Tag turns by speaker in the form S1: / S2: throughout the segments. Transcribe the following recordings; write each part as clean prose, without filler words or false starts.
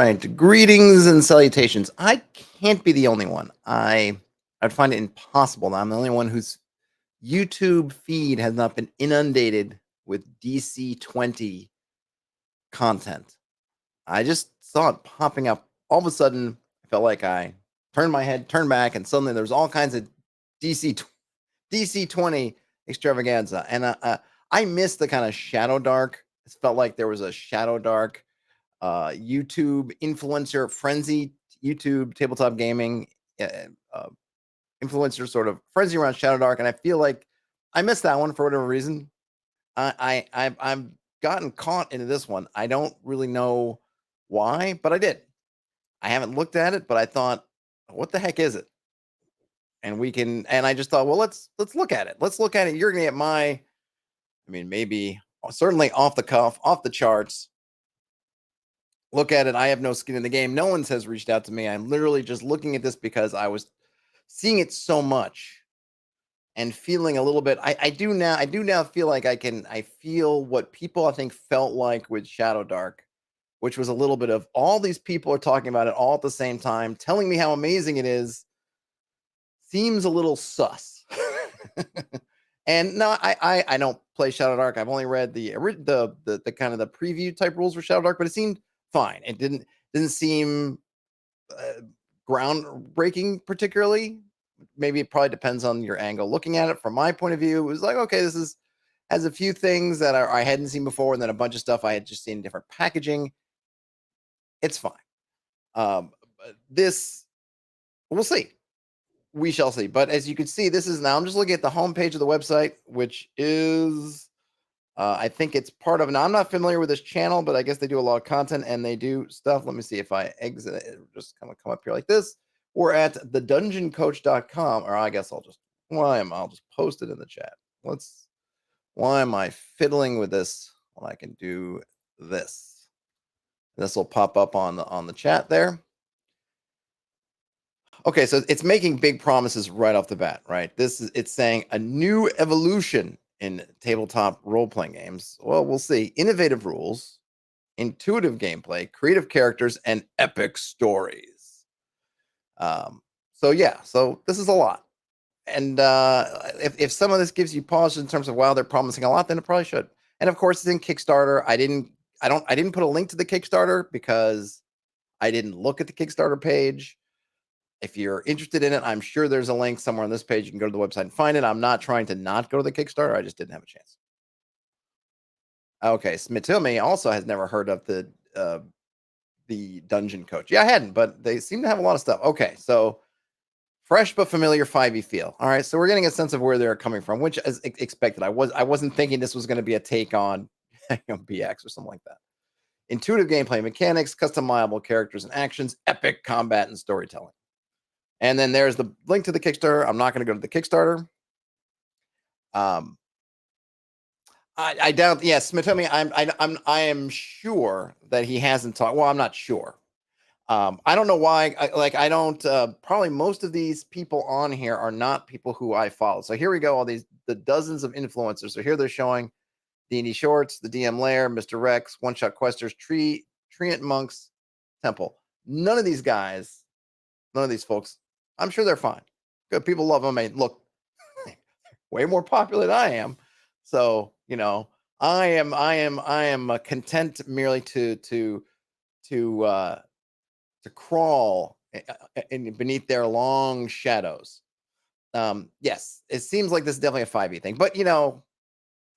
S1: right. Greetings and salutations. I can't be the only one. I'd find it impossible that I'm the only one whose YouTube feed has not been inundated with DC20 content. I just saw it popping up. All of a sudden, I felt like I turned my head, turned back, and suddenly there's all kinds of DC20 extravaganza. And I missed the kind of Shadow Dark. It felt like there was a Shadow Dark YouTube influencer frenzy, YouTube tabletop gaming uh, uh, influencer sort of frenzy around Shadow Dark, and I feel like I missed that one for whatever reason. I've gotten caught into this one. I don't really know why, but I did. I haven't looked at it, but I thought, what the heck is it? And I just thought, well, let's look at it. Let's look at it. You're gonna get maybe certainly off the cuff, off the charts look at it. I have no skin in the game. No one has reached out to me. I'm literally just looking at this because I was seeing it so much and feeling a little bit. I do now feel like I feel what people I think felt like with Shadow Dark, which was a little bit of all these people are talking about it all at the same time, telling me how amazing it is. Seems a little sus. And no, I don't play Shadow Dark. I've only read the kind of the preview type rules for Shadow Dark, but it seemed fine. It didn't seem groundbreaking particularly. Maybe it probably depends on your angle looking at it. From my point of view, it was like, okay, this has a few things that I hadn't seen before, and then a bunch of stuff I had just seen in different packaging. It's fine. This we'll see. We shall see. But as you can see, this is now I'm just looking at the homepage of the website, which is I think it's part of. Now I'm not familiar with this channel, but I guess they do a lot of content and they do stuff. Let me see if I exit it. Just kind of come up here like this. We're at thedungeoncoach.com, or I guess I'll just post it in the chat. Why am I fiddling with this when I can do this? This will pop up on the chat there. Okay, so it's making big promises right off the bat, right? It's saying a new evolution in tabletop role-playing games. Well, we'll see. Innovative rules, intuitive gameplay, creative characters, and epic stories. So this is a lot. And if some of this gives you pause in terms of wow, they're promising a lot, then it probably should. And of course, it's in Kickstarter. I didn't put a link to the Kickstarter because I didn't look at the Kickstarter page. If you're interested in it, I'm sure there's a link somewhere on this page. You can go to the website and find it. I'm not trying to not go to the Kickstarter. I just didn't have a chance. Okay, Smitumi also has never heard of the Dungeon Coach. Yeah, I hadn't, but they seem to have a lot of stuff. Okay, so fresh but familiar 5e feel. All right, so we're getting a sense of where they're coming from, which is expected. I wasn't thinking this was going to be a take on BX or something like that. Intuitive gameplay mechanics, customizable characters and actions, epic combat and storytelling. And then there's the link to the Kickstarter. I'm not going to go to the Kickstarter. I doubt. Yes, Smitomi. I am sure that he hasn't talked. Well, I'm not sure. I don't know why. I don't. Probably most of these people on here are not people who I follow. So here we go. All the dozens of influencers. So here they're showing D&D Shorts, the DM Lair, Mr. Rex, One Shot Questers, Treant Monks, Temple. None of these guys. None of these folks. I'm sure they're fine. Good people love them. I mean, look, way more popular than I am. So I am content merely to crawl in beneath their long shadows. Yes, it seems like this is definitely a 5e thing. But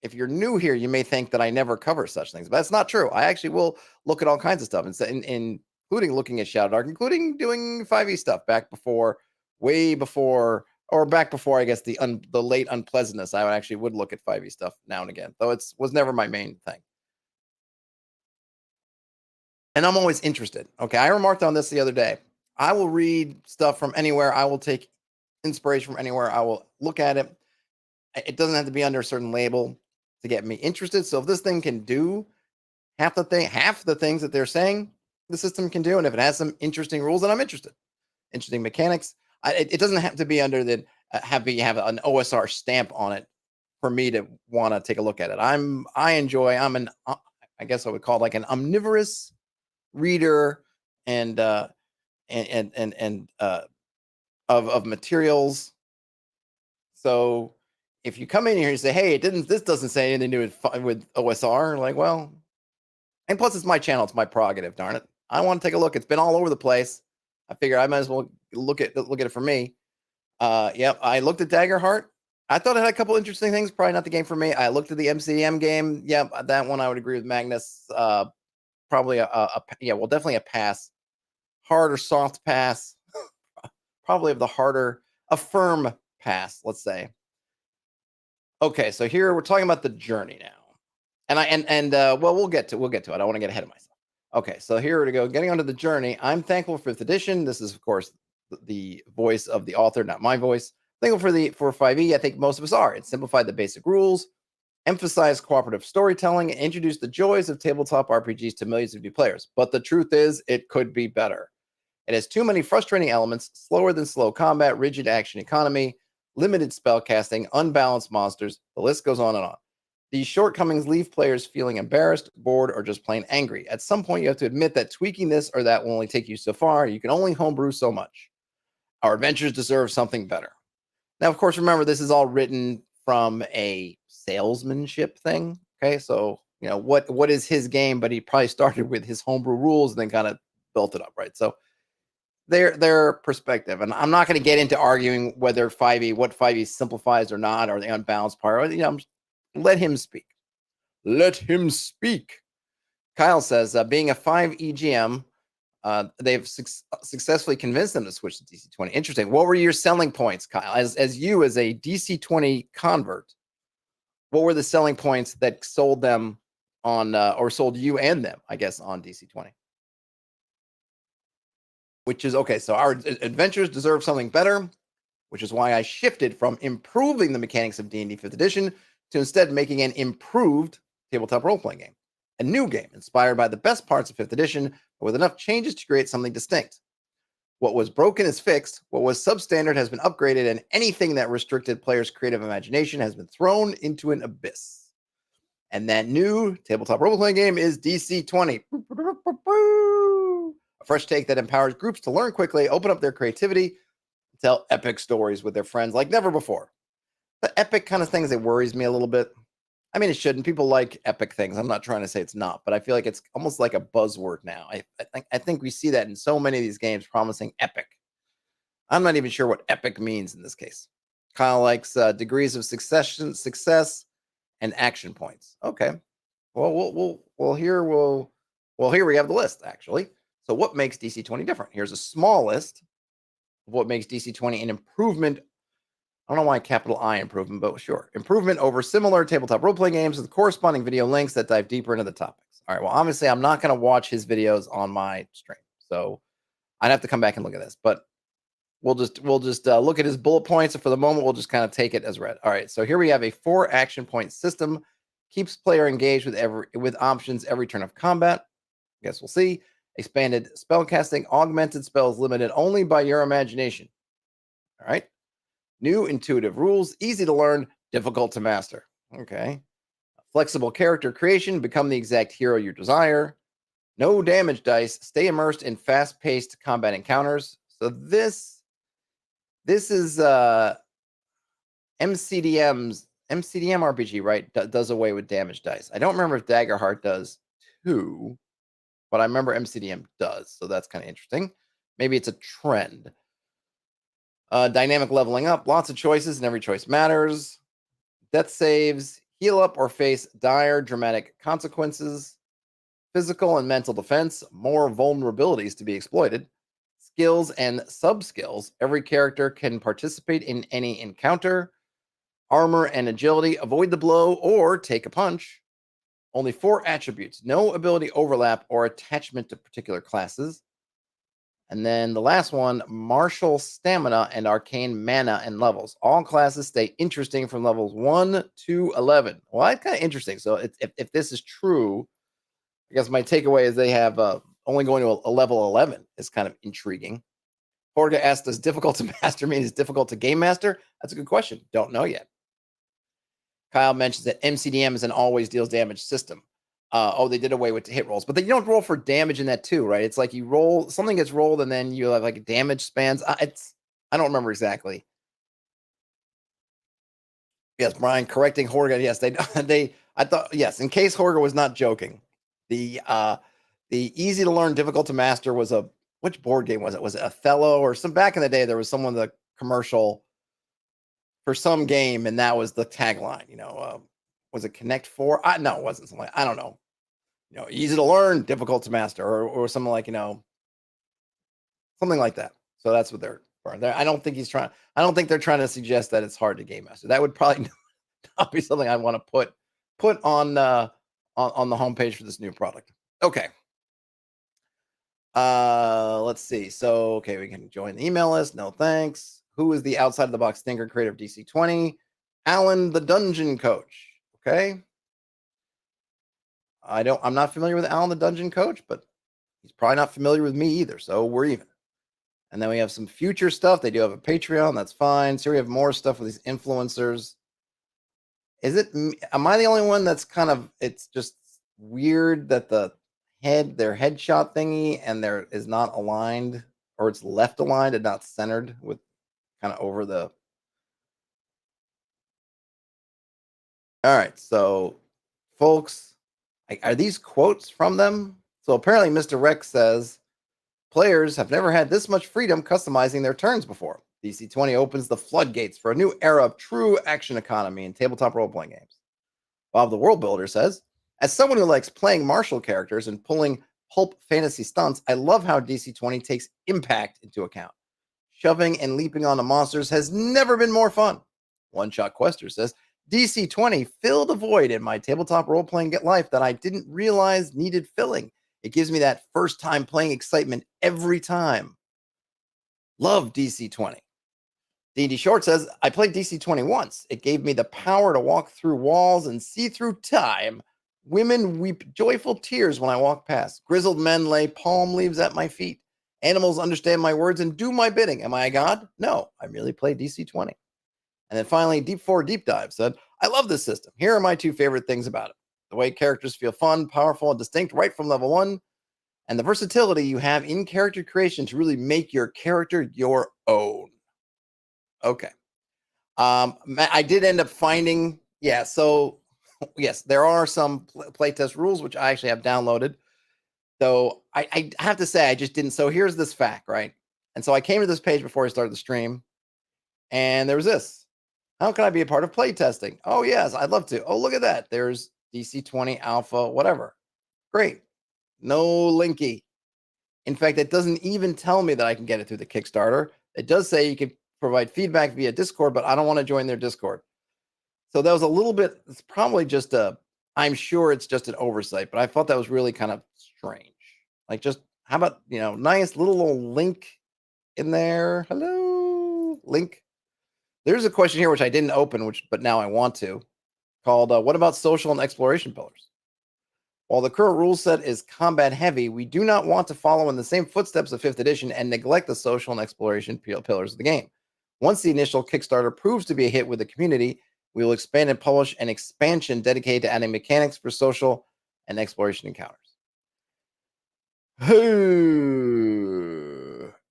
S1: if you're new here, you may think that I never cover such things, but that's not true. I actually will look at all kinds of stuff, including looking at Shadow Dark, including doing 5e stuff way before, or back before, I guess, the late unpleasantness. I actually would look at 5e stuff now and again, though it was never my main thing. And I'm always interested. Okay, I remarked on this the other day. I will read stuff from anywhere. I will take inspiration from anywhere. I will look at it. It doesn't have to be under a certain label to get me interested. So if this thing can do half the things that they're saying the system can do, and if it has some interesting rules, then I'm interested. Interesting mechanics. It doesn't have to be under the have an OSR stamp on it for me to want to take a look at it. I guess I would call it like an omnivorous reader and of materials. So if you come in here and say, "Hey, this doesn't say anything to do with OSR," like, well, and plus it's my channel, it's my prerogative. Darn it, I want to take a look. It's been all over the place. I figure I might as well look at it for me. Yep, I looked at Daggerheart. I thought it had a couple interesting things. Probably not the game for me. I looked at the MCDM game. Yep, that one I would agree with Magnus. Probably definitely a pass. Hard or soft pass. Probably of the harder, a firm pass, let's say. Okay, so here we're talking about the journey now. Well, we'll get to it. I don't want to get ahead of myself. Okay, so here we go. Getting onto the journey. I'm thankful for 5th edition. This is, of course, the voice of the author, not my voice. Thankful for 5e. I think most of us are. It simplified the basic rules, emphasized cooperative storytelling, and introduced the joys of tabletop RPGs to millions of new players. But the truth is, it could be better. It has too many frustrating elements, slower than slow combat, rigid action economy, limited spell casting, unbalanced monsters. The list goes on and on. These shortcomings leave players feeling embarrassed, bored, or just plain angry. At some point, you have to admit that tweaking this or that will only take you so far. You can only homebrew so much. Our adventures deserve something better. Now, of course, remember, this is all written from a salesmanship thing. Okay, so what is his game? But he probably started with his homebrew rules and then kind of built it up, right? So their perspective, and I'm not going to get into arguing whether what 5e simplifies or not, or the unbalanced part. Let him speak. Let him speak. Kyle says, being a 5 EGM, they've successfully convinced them to switch to DC20. Interesting. What were your selling points, Kyle? As you as a DC20 convert, what were the selling points that sold them on, or sold you and them, I guess, on DC20? Which is, okay, so our adventures deserve something better, which is why I shifted from improving the mechanics of D&D 5th edition to instead making an improved tabletop role-playing game. A new game inspired by the best parts of 5th edition, but with enough changes to create something distinct. What was broken is fixed, what was substandard has been upgraded, and anything that restricted players' creative imagination has been thrown into an abyss. And that new tabletop role-playing game is DC20. A fresh take that empowers groups to learn quickly, open up their creativity, tell epic stories with their friends like never before. The epic kind of things, it worries me a little bit. I mean, it shouldn't. People like epic things. I'm not trying to say it's not, but I feel like it's almost like a buzzword now. I think we see that in so many of these games promising epic. I'm not even sure what epic means in this case. Kyle likes degrees of success, and action points. Okay. Well, here we have the list, actually. So what makes DC20 different? Here's a small list of what makes DC20 an improvement. I don't know why capital I improvement, but sure. Improvement over similar tabletop role-playing games with corresponding video links that dive deeper into the topics. All right, well, obviously, I'm not going to watch his videos on my stream, so I'd have to come back and look at this. But we'll just look at his bullet points, and for the moment, we'll just kind of take it as read. All right, so here we have a 4 action point system. Keeps player engaged with options every turn of combat. I guess we'll see. Expanded spellcasting, augmented spells limited only by your imagination. All right. New intuitive rules, easy to learn, difficult to master. Okay. Flexible character creation, become the exact hero you desire. No damage dice, stay immersed in fast-paced combat encounters. So this is MCDM RPG, right? Does away with damage dice. I don't remember if Daggerheart does too, but I remember MCDM does. So that's kind of interesting. Maybe it's a trend. Dynamic leveling up, lots of choices, and every choice matters. Death saves, heal up or face dire dramatic consequences. Physical and mental defense, more vulnerabilities to be exploited. Skills and sub-skills, every character can participate in any encounter. Armor and agility, avoid the blow or take a punch. Only 4 attributes, no ability overlap or attachment to particular classes. And then the last one, martial stamina and arcane mana and levels. All classes stay interesting from levels 1 to 11. Well, that's kind of interesting. So if this is true, I guess my takeaway is they have only going to a level 11 is kind of intriguing. Jorge asked, does difficult to master mean is difficult to game master? That's a good question. Don't know yet. Kyle mentions that MCDM is an always deals damage system. Oh, they did away with hit rolls, but then you don't roll for damage in that too, right? It's like you roll something gets rolled and then you have like damage spans. I don't remember exactly. Yes, Brian correcting Horga. Yes, they they I thought yes, in case Horga was not joking. The easy to learn, difficult to master was a which board game was it? Was it Othello or some back in the day there was someone the commercial for some game and that was the tagline, was it Connect 4? No, it wasn't something I don't know. Easy to learn, difficult to master or something like, something like that. So that's what they're I don't think I don't think they're trying to suggest that it's hard to game master. That would probably not be something I want to put on the homepage for this new product. Okay. Let's see. So, okay, we can join the email list. No thanks. Who is the outside of the box thinker creator of DC20? Alan, the dungeon coach. Okay. I'm not familiar with Alan, the dungeon coach, but he's probably not familiar with me either. So we're even. And then we have some future stuff. They do have a Patreon. That's fine. So we have more stuff with these influencers. Am I the only one that's it's just weird that their headshot thingy and there is not aligned or it's left aligned and not centered with kind of over the. All right. So folks, are these quotes from them? So apparently Mr. Rex says, players have never had this much freedom customizing their turns before. DC20 opens the floodgates for a new era of true action economy in tabletop role-playing games. Bob the World Builder says, as someone who likes playing martial characters and pulling pulp fantasy stunts, I love how DC20 takes impact into account. Shoving and leaping onto monsters has never been more fun. One Shot Quester says, DC20 filled a void in my tabletop role-playing life that I didn't realize needed filling. It gives me that first time playing excitement every time. Love DC20. D&D Short says, I played DC20 once. It gave me the power to walk through walls and see through time. Women weep joyful tears when I walk past. Grizzled men lay palm leaves at my feet. Animals understand my words and do my bidding. Am I a god? No, I merely play DC20. And then finally, Deep 4 Deep Dive said, I love this system. Here are my two favorite things about it. The way characters feel fun, powerful, and distinct right from level 1, and the versatility you have in character creation to really make your character your own. Okay. I did end up finding, so yes, there are some playtest rules, which I actually have downloaded. So I have to say, I just didn't. So here's this fact, right? And so I came to this page before I started the stream, and there was this. How can I be a part of playtesting? Oh, yes, I'd love to. Oh, look at that. There's DC20 Alpha, whatever. Great. No linky. In fact, it doesn't even tell me that I can get it through the Kickstarter. It does say you can provide feedback via Discord, but I don't want to join their Discord. So that was a little bit, it's probably just I'm sure it's just an oversight, but I thought that was really kind of strange. Like just, how about, nice little link in there. Hello, link. There's a question here, which I didn't open, but now I want to, called, what about social and exploration pillars? While the current rule set is combat heavy, we do not want to follow in the same footsteps of 5th edition and neglect the social and exploration pillars of the game. Once the initial Kickstarter proves to be a hit with the community, we will expand and publish an expansion dedicated to adding mechanics for social and exploration encounters.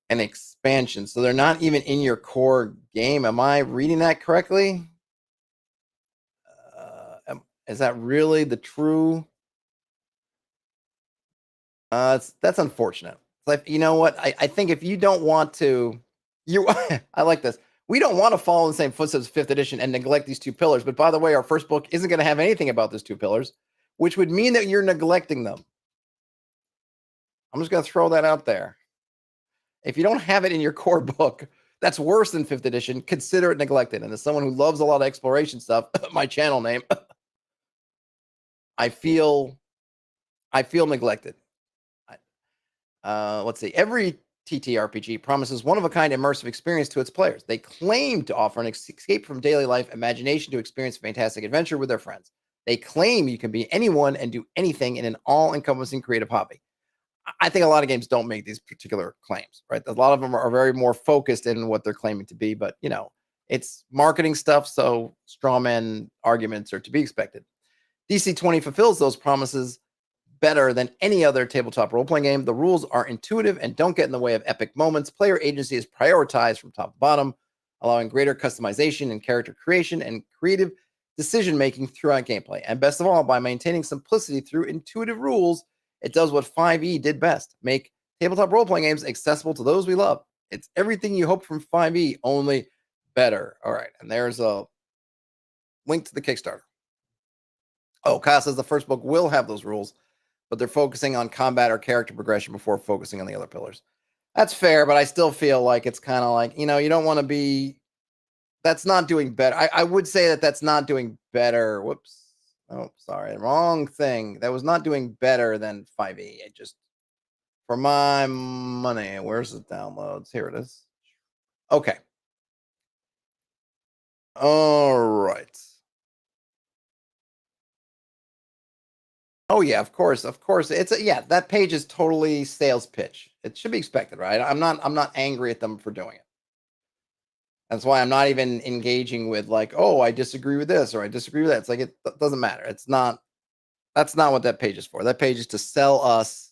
S1: An expansion. So they're not even in your core game. Am I reading that correctly? Is that really the true? That's unfortunate. Like, you know what? I think if you don't want to, I like this. We don't want to follow in the same footsteps of 5th edition and neglect these two pillars. But by the way, our first book isn't going to have anything about these two pillars, which would mean that you're neglecting them. I'm just going to throw that out there. If you don't have it in your core book, that's worse than 5th edition. Consider it neglected. And as someone who loves a lot of exploration stuff, my channel name, I feel neglected. Let's see. Every TTRPG promises one-of-a-kind immersive experience to its players. They claim to offer an escape from daily life, imagination to experience a fantastic adventure with their friends. They claim you can be anyone and do anything in an all-encompassing creative hobby. I think a lot of games don't make these particular claims, right? A lot of them are very more focused in what they're claiming to be, but, it's marketing stuff, so strawman arguments are to be expected. DC20 fulfills those promises better than any other tabletop role-playing game. The rules are intuitive and don't get in the way of epic moments. Player agency is prioritized from top to bottom, allowing greater customization and character creation and creative decision-making throughout gameplay. And best of all, by maintaining simplicity through intuitive rules, it does what 5e did best: make tabletop role-playing games accessible to those we love. It's everything you hoped from 5e, only better. All right, and there's a link to the Kickstarter. Oh, Kyle says the first book will have those rules, but they're focusing on combat or character progression before focusing on the other pillars. That's fair, but I still feel like it's kind of like, you don't want to be, that's not doing better. I would say that that's not doing better. Whoops. Oh, sorry. Wrong thing. That was not doing better than 5e. It just, for my money, where's the downloads? Here it is. Okay. All right. Oh yeah, of course. It's that page is totally sales pitch. It should be expected, right? I'm not angry at them for doing it. That's why I'm not even engaging with like, oh, I disagree with this or I disagree with that. It's like it doesn't matter. That's not what that page is for. That page is to sell us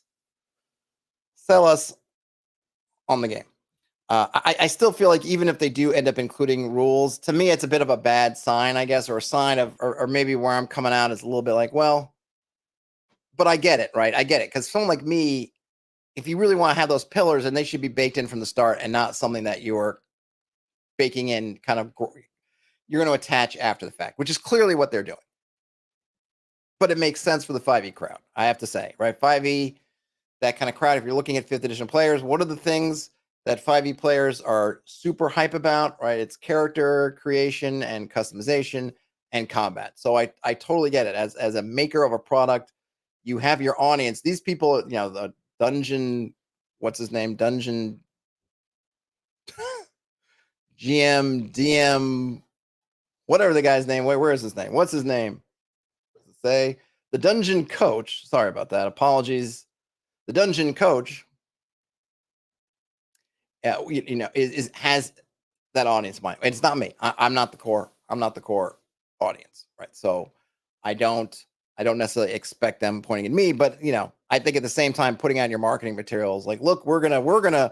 S1: on the game. I still feel like even if they do end up including rules, to me it's a bit of a bad sign, I guess, or a sign of, or maybe where I'm coming out is a little bit like, well, but I get it, right? I get it, because someone like me, if you really want to have those pillars, and they should be baked in from the start, and not something that you're baking in, kind of you're going to attach after the fact, which is clearly what they're doing. But it makes sense for the 5e crowd, I have to say, right? 5e, that kind of crowd. If you're looking at 5th edition players, what are the things that 5e players are super hype about, right? It's character creation and customization and combat. So I totally get it. As a maker of a product, you have your audience. These people, the dungeon, what's his name? Dungeon GM, DM, whatever the guy's name. Where is his name? What's his name? Does it say? The dungeon coach. Sorry about that. Apologies. The dungeon coach, has that audience mind. It's not me. I'm not the core. I'm not the core audience, right? So I don't necessarily expect them pointing at me, but I think at the same time, putting out your marketing materials, like, look, we're gonna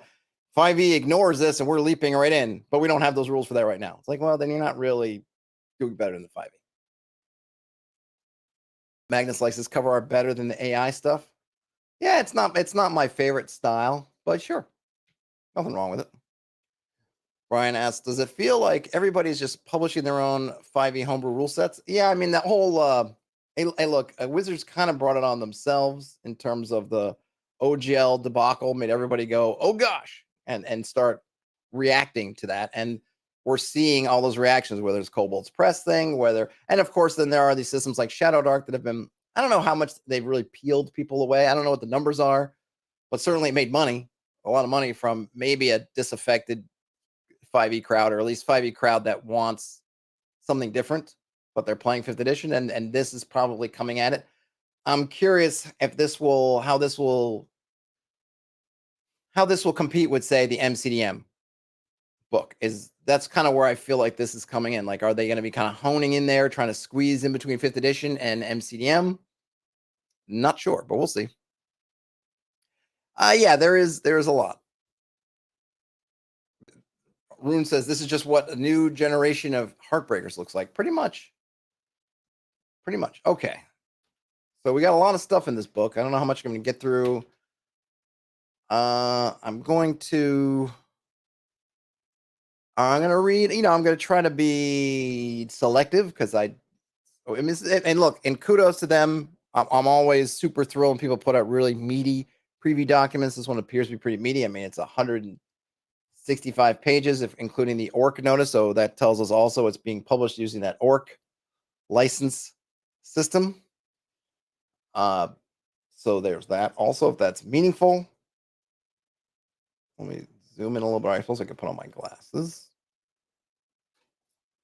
S1: 5e ignores this and we're leaping right in, but we don't have those rules for that right now. It's like, well, then you're not really doing better than the 5e. Magnus likes this cover art better than the AI stuff. Yeah, it's not my favorite style, but sure, nothing wrong with it. Brian asks, does it feel like everybody's just publishing their own 5e homebrew rule sets? Yeah, I mean, that whole hey, look, Wizards kind of brought it on themselves in terms of the OGL debacle, made everybody go, oh gosh, and start reacting to that. And we're seeing all those reactions, whether it's Cobalt's Press thing, and of course, then there are these systems like Shadow Dark that have been, I don't know how much they've really peeled people away. I don't know what the numbers are, but certainly it made money, a lot of money from maybe a disaffected 5e crowd, or at least 5e crowd that wants something different, but they're playing 5th edition, and this is probably coming at it. I'm curious if how this will compete with, say, the MCDM book. That's kind of where I feel like this is coming in. Like, are they going to be kind of honing in there, trying to squeeze in between 5th edition and MCDM? Not sure, but we'll see. Yeah, there is a lot. Rune says this is just what a new generation of Heartbreakers looks like. Pretty much. Okay. So we got a lot of stuff in this book. I don't know how much I'm going to get through. I'm going to read, I'm going to try to be selective, because and look, and kudos to them. I'm always super thrilled when people put out really meaty preview documents. This one appears to be pretty meaty. I mean, it's 165 pages, including the ORC notice. So that tells us also it's being published using that ORC license system. So there's that. Also, if that's meaningful, let me zoom in a little bit. I suppose I could put on my glasses,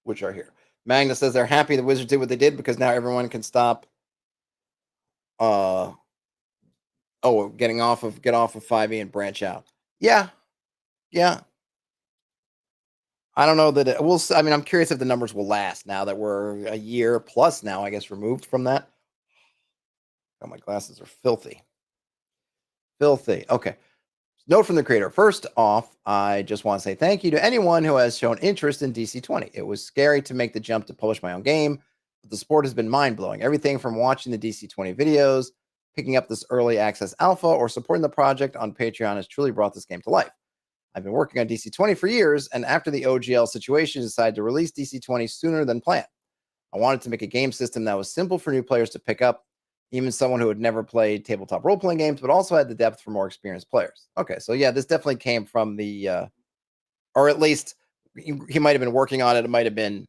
S1: which are here. Magna says they're happy the Wizards did what they did, because now everyone can stop get off of 5e and branch out. Yeah. I don't know that I'm curious if the numbers will last now that we're a year plus now, I guess, removed from that. Oh, my glasses are filthy. Filthy. Okay. Note from the creator. First off, I just want to say thank you to anyone who has shown interest in DC20. It was scary to make the jump to publish my own game, but the support has been mind-blowing. Everything from watching the DC20 videos, picking up this early access alpha, or supporting the project on Patreon has truly brought this game to life. I've been working on DC20 for years, and after the OGL situation, decided to release DC20 sooner than planned. I wanted to make a game system that was simple for new players to pick up, even someone who had never played tabletop role-playing games, but also had the depth for more experienced players. Okay, so yeah, this definitely came from the, or at least he might have been working on it. It might have been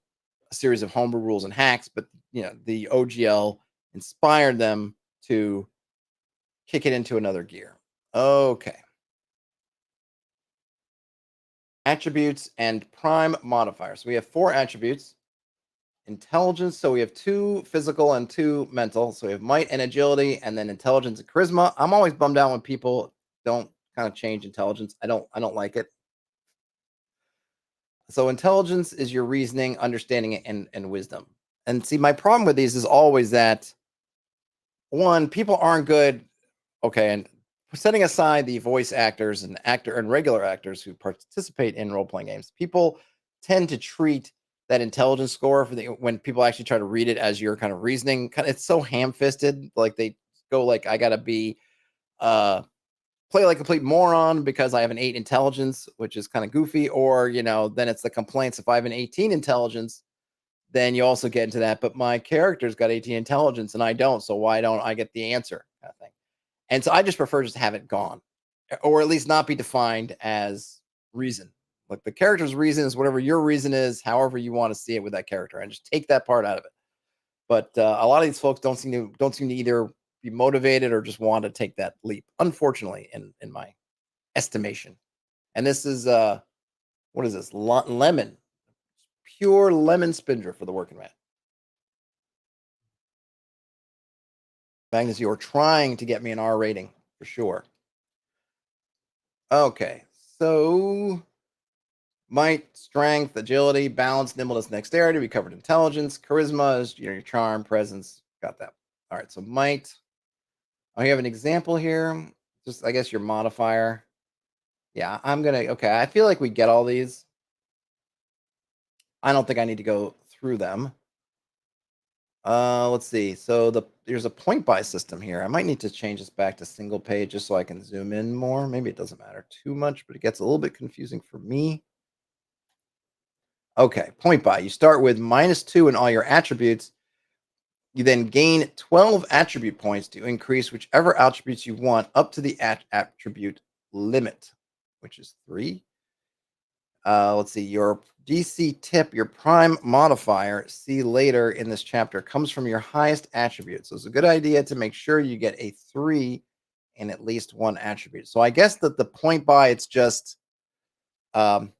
S1: a series of homebrew rules and hacks, but the OGL inspired them to kick it into another gear. Okay. Attributes and prime modifiers. So we have 4 attributes. Intelligence, so we have 2 physical and 2 mental. So we have might and agility, and then intelligence and charisma. I'm always bummed out when people don't kind of change intelligence. I don't like it. So intelligence is your reasoning, understanding, and wisdom. And see, my problem with these is always that, one, people aren't good. Okay, and setting aside the voice actors and regular actors who participate in role-playing games, people tend to treat that intelligence score when people actually try to read it as your kind of reasoning. It's so ham-fisted. Like they go like, I gotta be play like a complete moron because I have an 8 intelligence, which is kind of goofy. Or then it's the complaints. If I have an 18 intelligence, then you also get into that. But my character's got 18 intelligence and I don't. So why don't I get the answer? Kind of thing. And so I just prefer just to have it gone, or at least not be defined as reason. Like the character's reason is whatever your reason is, however you want to see it with that character, and just take that part out of it. But a lot of these folks don't seem to either be motivated or just want to take that leap. Unfortunately, in my estimation. And this is what is this? Lemon, pure lemon spindrift for the working man. Magnus, you are trying to get me an R rating for sure. Okay, so might, strength, agility, balance, nimbleness, dexterity. We covered intelligence. Charisma is your charm, presence. Got that. All right, so might. I have an example here. Just, I guess, your modifier. Yeah, okay, I feel like we get all these. I don't think I need to go through them. Let's see. So there's a point buy system here. I might need to change this back to single page just so I can zoom in more. Maybe it doesn't matter too much, but it gets a little bit confusing for me. Okay, point buy. You start with -2 in all your attributes. You then gain 12 attribute points to increase whichever attributes you want up to the attribute limit, which is 3. Let's see. Your DC tip, your prime modifier, see later in this chapter, comes from your highest attribute. So it's a good idea to make sure you get a 3 in at least one attribute. So I guess that the point buy, it's just, I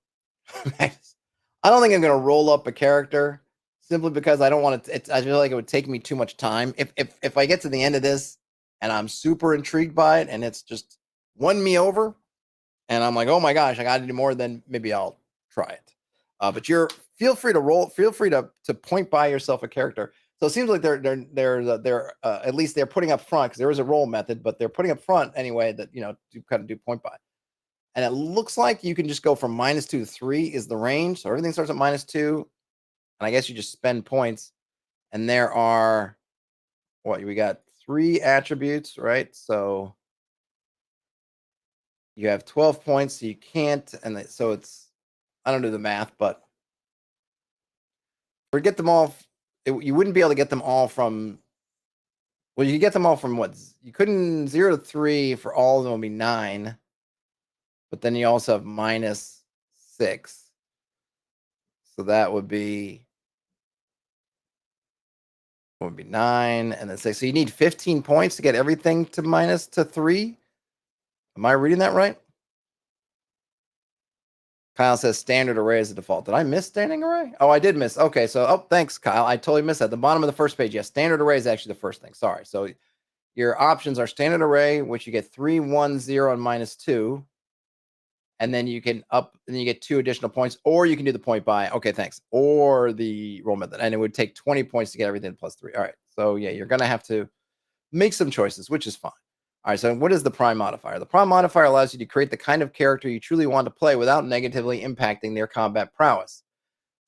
S1: don't think I'm going to roll up a character simply because I don't want to. I feel like it would take me too much time. If I get to the end of this and I'm super intrigued by it and it's just won me over, and I'm like, oh my gosh, I got to do more, then maybe I'll try it. But feel free to point by yourself a character. So it seems like they're at least they're putting up front, because there is a roll method, but they're putting up front anyway that to kind of do point by. And it looks like you can just go from -2 to 3 is the range. So everything starts at -2, and I guess you just spend points. And there are we got 3 attributes, right? So you have 12 points, so you can't, and so it's, I don't do the math, but or get them all. You wouldn't be able to get them all from. Well, you get them all from what? You couldn't 0 to 3 for all of them would be 9, but then you also have -6, so that would be 9, and then 6. So you need 15 points to get everything to -3. Am I reading that right? Kyle says standard array is the default. Did I miss standing array? Oh, I did miss. Okay, so thanks, Kyle. I totally missed that. The bottom of the first page, yes, standard array is actually the first thing. Sorry. So your options are standard array, which you get 3, 1, 0, and -2. And then you can and then you get 2 additional points, or you can do the point buy. Okay, thanks. Or the roll method. And it would take 20 points to get everything +3. All right. So yeah, you're gonna have to make some choices, which is fine. All right, so what is the prime modifier? The prime modifier allows you to create the kind of character you truly want to play without negatively impacting their combat prowess.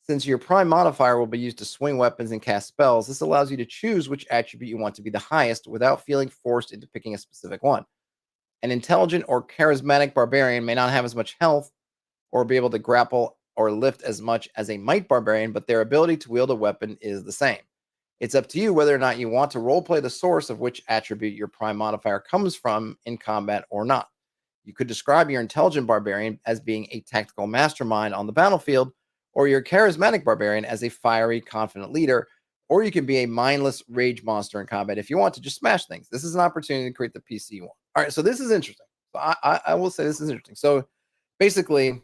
S1: Since your prime modifier will be used to swing weapons and cast spells, this allows you to choose which attribute you want to be the highest without feeling forced into picking a specific one. An intelligent or charismatic barbarian may not have as much health or be able to grapple or lift as much as a might barbarian, but their ability to wield a weapon is the same. It's up to you whether or not you want to roleplay the source of which attribute your prime modifier comes from in combat or not. You could describe your intelligent barbarian as being a tactical mastermind on the battlefield, or your charismatic barbarian as a fiery, confident leader, or you can be a mindless rage monster in combat if you want to just smash things. This is an opportunity to create the PC one. All right, so this is interesting. So I will say this is interesting. So basically,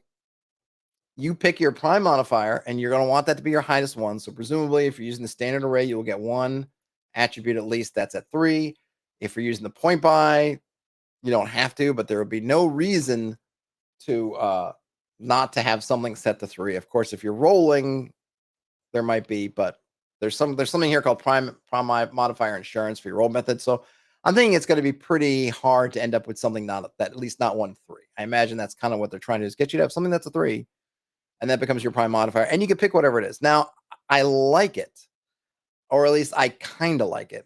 S1: you pick your prime modifier, and you're going to want that to be your highest one. So presumably, if you're using the standard array, you will get one attribute at least that's at 3. If you're using the point buy, you don't have to, but there will be no reason to not to have something set to 3. Of course, if you're rolling, there might be, but there's something here called prime modifier insurance for your roll method. So I'm thinking it's going to be pretty hard to end up with something not that, at least not 1 3. I imagine that's kind of what they're trying to do, is get you to have something that's a 3, and that becomes your prime modifier, and you can pick whatever it is. Now, I like it, or at least I kind of like it.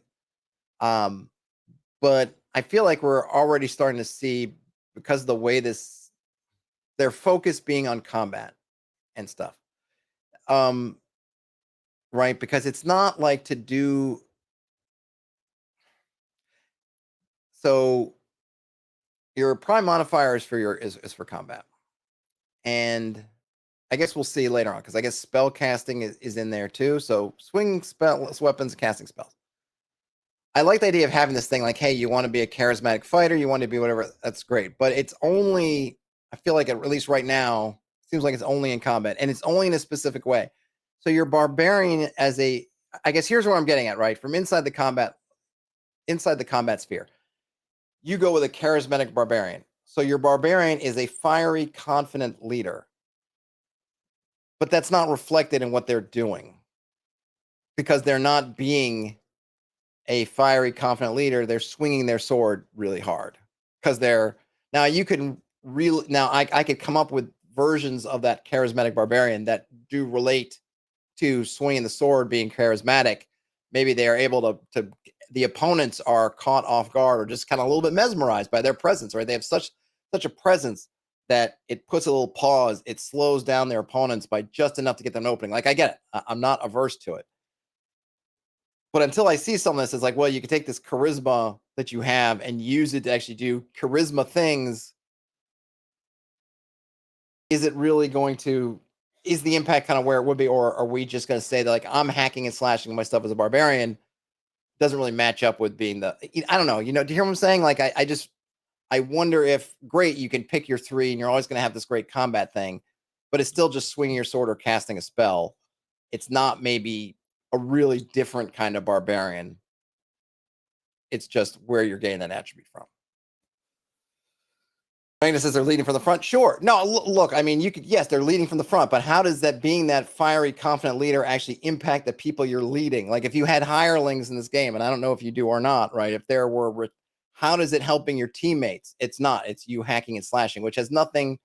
S1: But I feel like we're already starting to see, because of the way their focus being on combat and stuff. Right? Because it's not like to do. So your prime modifier is for combat. And I guess we'll see later on, because I guess spell casting is in there too. So swing spells, weapons, casting spells. I like the idea of having this thing like, hey, you want to be a charismatic fighter, you want to be whatever, that's great. But it's only, I feel like, at least right now, seems like it's only in combat, and it's only in a specific way. So your barbarian I guess here's where I'm getting at, right? From inside the combat sphere, you go with a charismatic barbarian. So your barbarian is a fiery, confident leader. But that's not reflected in what they're doing, because they're not being a fiery, confident leader. They're swinging their sword really hard, because now you can really, I could come up with versions of that charismatic barbarian that do relate to swinging the sword, being charismatic. Maybe they are able to the opponents are caught off guard, or just kind of a little bit mesmerized by their presence, right? They have such a presence that it puts a little pause. It slows down their opponents by just enough to get them opening. Like, I get it. I'm not averse to it. But until I see something that says, like, well, you can take this charisma that you have and use it to actually do charisma things, is it really going to, is the impact kind of where it would be? Or are we just going to say that, like, I'm hacking and slashing my stuff as a barbarian doesn't really match up with being I don't know, do you hear what I'm saying? Like, I wonder if, great, you can pick your 3 and you're always going to have this great combat thing, but it's still just swinging your sword or casting a spell. It's not maybe a really different kind of barbarian. It's just where you're getting that attribute from. Magnus says they're leading from the front. Sure. No, look, I mean, yes, they're leading from the front, but how does that, being that fiery, confident leader, actually impact the people you're leading? Like, if you had hirelings in this game, and I don't know if you do or not, right? If there were, how does it helping your teammates? It's not. It's you hacking and slashing, which has nothing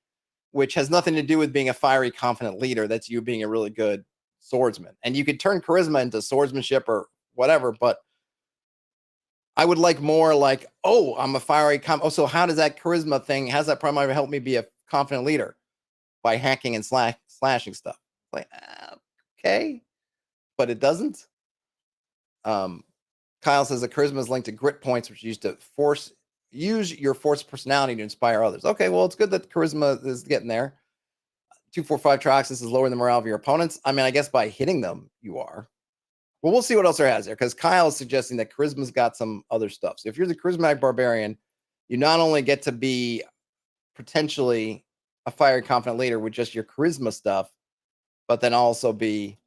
S1: to do with being a fiery, confident leader. That's you being a really good swordsman. And you could turn charisma into swordsmanship or whatever, but I would like more like, oh, I'm a fiery so how does that charisma thing, how's that primarily help me be a confident leader? By hacking and slashing stuff. Like, okay, but it doesn't. Kyle says the charisma is linked to grit points, which used to use your force personality to inspire others. Okay, well, it's good that charisma is getting there. 2, 4, 5 tracks. This is lowering the morale of your opponents. I mean, I guess by hitting them, you are. Well, we'll see what else there has there, because Kyle is suggesting that charisma's got some other stuff. So if you're the charismatic barbarian, you not only get to be potentially a fiery, confident leader with just your charisma stuff, but then also be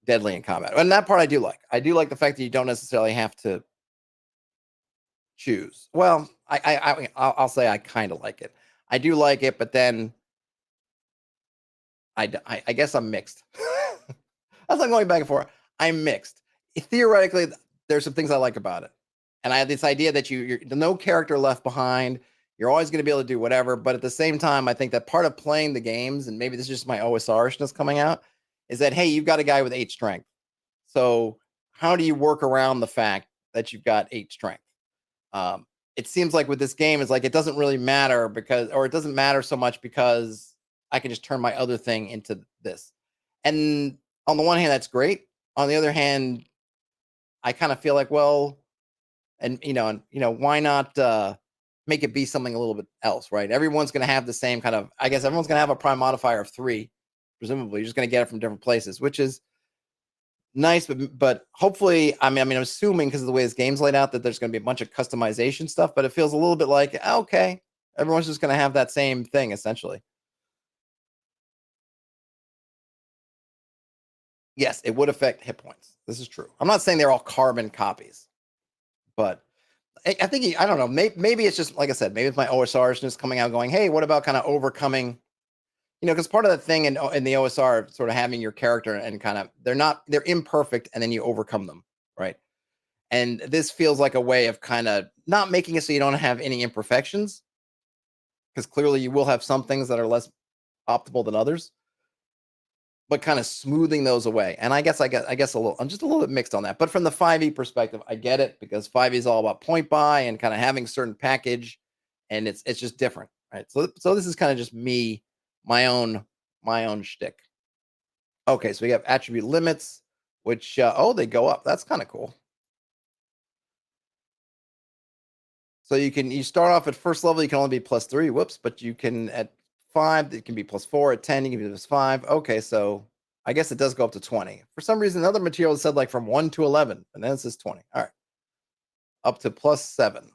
S1: deadly in combat. And that part I do like. I do like the fact that you don't necessarily have to choose. Well, I'll say I kind of like it. I do like it, but then I guess I'm mixed. That's like going back and forth. I'm mixed. Theoretically, there's some things I like about it. And I have this idea that you're no character left behind. You're always going to be able to do whatever. But at the same time, I think that part of playing the games, and maybe this is just my OSRishness coming out, is that, hey, you've got a guy with 8 strength. So how do you work around the fact that you've got 8 strength? It seems like with this game, it's like it doesn't really matter it doesn't matter so much because I can just turn my other thing into this. And on the one hand, that's great. On the other hand, I kind of feel like, well, why not make it be something a little bit else, right? Everyone's going to have the same kind of, I guess everyone's going to have a prime modifier of 3, presumably. You're just going to get it from different places, which is nice, but hopefully, I'm assuming because of the way this game's laid out that there's going to be a bunch of customization stuff, but it feels a little bit like, okay, everyone's just going to have that same thing essentially. Yes, it would affect hit points. This is true. I'm not saying they're all carbon copies, but I think I don't know. Maybe it's just like I said. Maybe it's my OSRishness coming out, going, "Hey, what about kind of overcoming?" Because part of the thing in the OSR, sort of having your character and kind of they're imperfect, and then you overcome them, right? And this feels like a way of kind of not making it so you don't have any imperfections, because clearly you will have some things that are less optimal than others, but kind of smoothing those away. And I guess I'm just a little bit mixed on that. But from the 5e perspective, I get it, because 5e is all about point buy and kind of having certain package, and it's just different, right? So this is kind of just me, my own shtick. Okay, so we have attribute limits, which they go up. That's kind of cool. So you start off at first level, you can only be +3. Whoops, but you can at 5, it can be +4. At 10, you can be +5. Okay, so I guess it does go up to 20. For some reason, another material said like from 1 to 11, and then it says 20. All right, up to +7.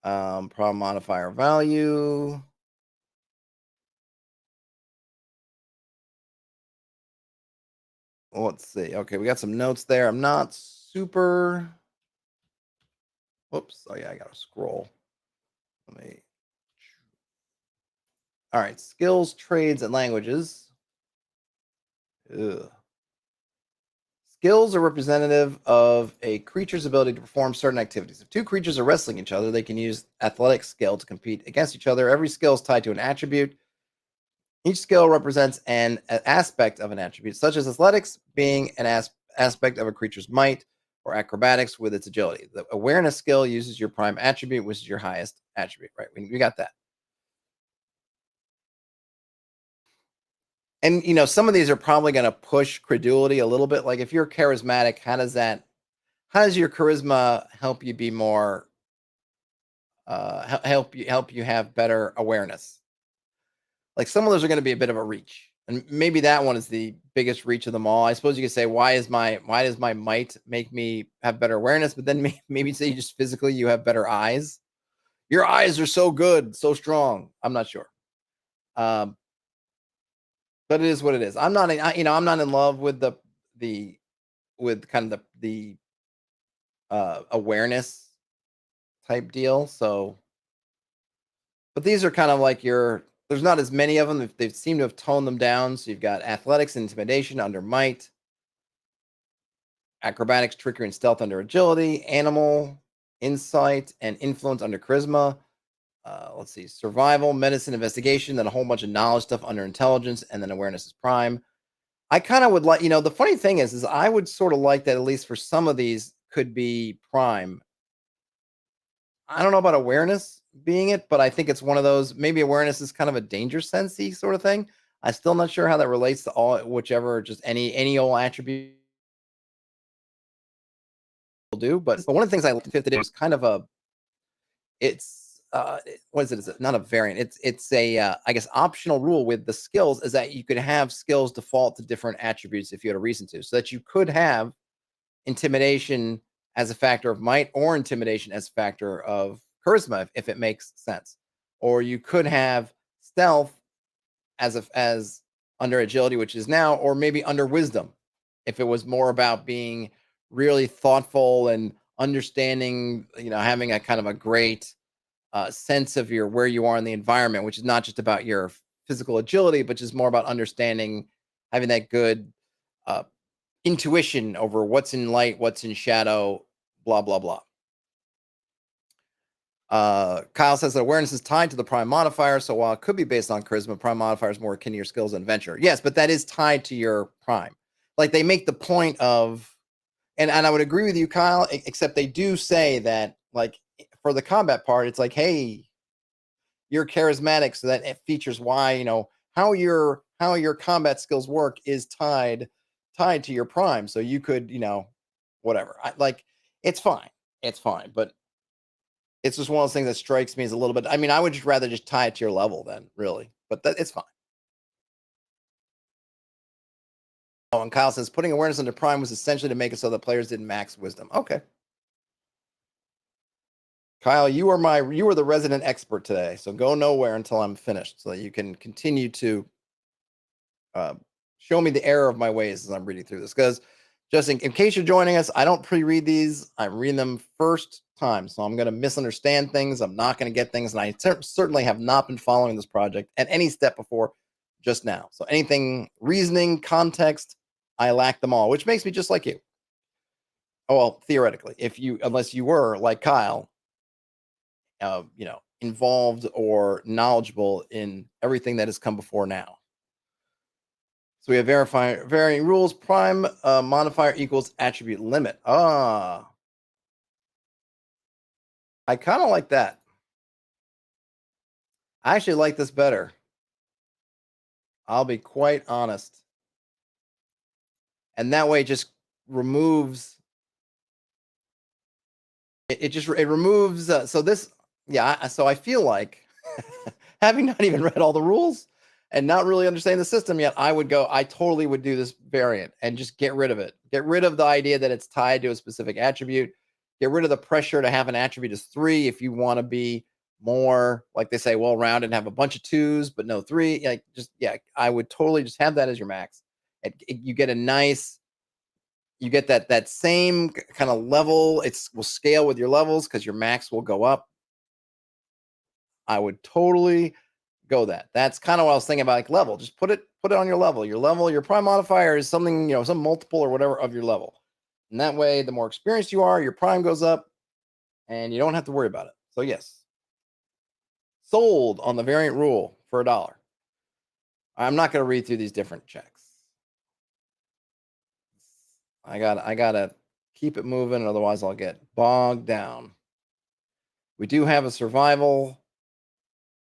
S1: Problem modifier value. Let's see. Okay, we got some notes there. I'm not super. Whoops. Oh yeah, I gotta scroll. Let me. All right, skills, trades, and languages. Ugh. Skills are representative of a creature's ability to perform certain activities. If 2 creatures are wrestling each other, they can use athletic skill to compete against each other. Every skill is tied to an attribute. Each skill represents an aspect of an attribute, such as athletics being an aspect of a creature's might, or acrobatics with its agility. The awareness skill uses your prime attribute, which is your highest attribute, right? We got that. And some of these are probably going to push credulity a little bit. Like if you're charismatic, how does your charisma help you be more help you have better awareness? Like some of those are going to be a bit of a reach, and maybe that one is the biggest reach of them all. I suppose you could say, why does my might make me have better awareness? But then maybe say you just physically you have better eyes. Your eyes are so good, so strong. I'm not sure. But it is what it is. I'm not I'm not in love with the with kind of the awareness type deal. So, but these are kind of like there's not as many of them. They seem to have toned them down. So you've got athletics and intimidation under might, acrobatics, trickery, and stealth under agility, animal, insight, and influence under charisma. Let's see, survival, medicine, investigation, then a whole bunch of knowledge stuff under intelligence, and then awareness is prime. I kind of would like, the funny thing is I would sort of like that at least for some of these could be prime. I don't know about awareness being it, but I think it's one of those, maybe awareness is kind of a danger sensey sort of thing. I'm still not sure how that relates to all, whichever, just any old attribute will do. But one of the things I liked in fifth edition was kind of what is it? Is it not a variant? It's a I guess optional rule with the skills is that you could have skills default to different attributes if you had a reason to, so that you could have intimidation as a factor of might, or intimidation as a factor of charisma if it makes sense, or you could have stealth as under agility, which is now, or maybe under wisdom if it was more about being really thoughtful and understanding, having a kind of a great sense of where you are in the environment, which is not just about your physical agility, but just more about understanding, having that good intuition over what's in light, what's in shadow, blah, blah, blah. Kyle says that awareness is tied to the prime modifier. So while it could be based on charisma, prime modifier is more akin to your skills and adventure. Yes, but that is tied to your prime. Like they make the point of, and I would agree with you, Kyle, except they do say that, like, for the combat part, it's like, hey, you're charismatic, so that it features why, you know, how your combat skills work is tied to your prime. So you could, you know, whatever. Like, it's fine. It's fine. But it's just one of those things that strikes me as a little bit. I mean, I would just rather just tie it to your level then, really. But it's fine. Oh, and Kyle says putting awareness into prime was essentially to make it so that players didn't max wisdom. Okay. Kyle, you are the resident expert today. So go nowhere until I'm finished so that you can continue to show me the error of my ways as I'm reading through this. Because just in case you're joining us, I don't pre-read these. I'm reading them first time. So I'm going to misunderstand things. I'm not going to get things. And I certainly have not been following this project at any step before just now. So anything, reasoning, context, I lack them all, which makes me just like you. Oh, well, theoretically, unless you were like Kyle, you know, involved or knowledgeable in everything that has come before now. So we have varying rules. Prime modifier equals attribute limit. I kind of like that. I actually like this better. I'll be quite honest. And that way it just removes it removes so this, yeah, so I feel like having not even read all the rules and not really understanding the system yet, I totally would do this variant and just get rid of it. Get rid of the idea that it's tied to a specific attribute. Get rid of the pressure to have an attribute as 3 if you want to be more, like they say, well-rounded and have a bunch of 2s, but no 3. Like, just, yeah, I would totally just have that as your max. You get a nice, you get that same kind of level. Will scale with your levels because your max will go up. I would totally go that. That's kind of what I was thinking about, like level. Just put it on your level. Your prime modifier is something, you know, some multiple or whatever of your level. And that way, the more experienced you are, your prime goes up and you don't have to worry about it. So yes. Sold on the variant rule for $1. I'm not going to read through these different checks. I gotta keep it moving, otherwise I'll get bogged down. We do have a survival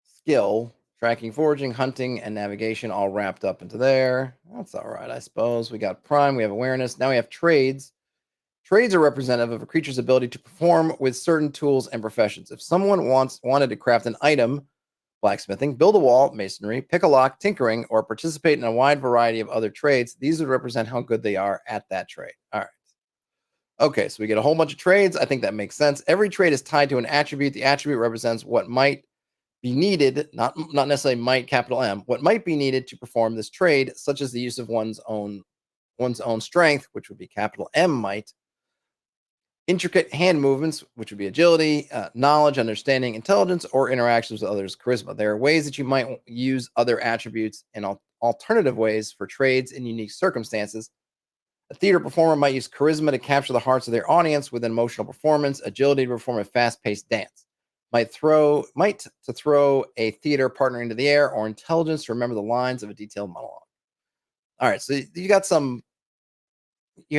S1: skill, tracking, foraging, hunting, and navigation all wrapped up into there. That's all right, I suppose. We got prime, we have awareness. Now we have trades. Trades are representative of a creature's ability to perform with certain tools and professions. If someone wanted to craft an item, blacksmithing, build a wall, masonry, pick a lock, tinkering, or participate in a wide variety of other trades, these would represent how good they are at that trade. All right. Okay, so we get a whole bunch of trades. I think that makes sense. Every trade is tied to an attribute. The attribute represents what might be needed, not necessarily might, capital M, what might be needed to perform this trade, such as the use of one's own strength, which would be capital M might, intricate hand movements, which would be agility, knowledge, understanding, intelligence, or interactions with others, charisma. There are ways that you might use other attributes and alternative ways for trades in unique circumstances. A theater performer might use charisma to capture the hearts of their audience with an emotional performance, agility to perform a fast-paced dance. Might throw a theater partner into the air, or intelligence to remember the lines of a detailed monologue. All right, so you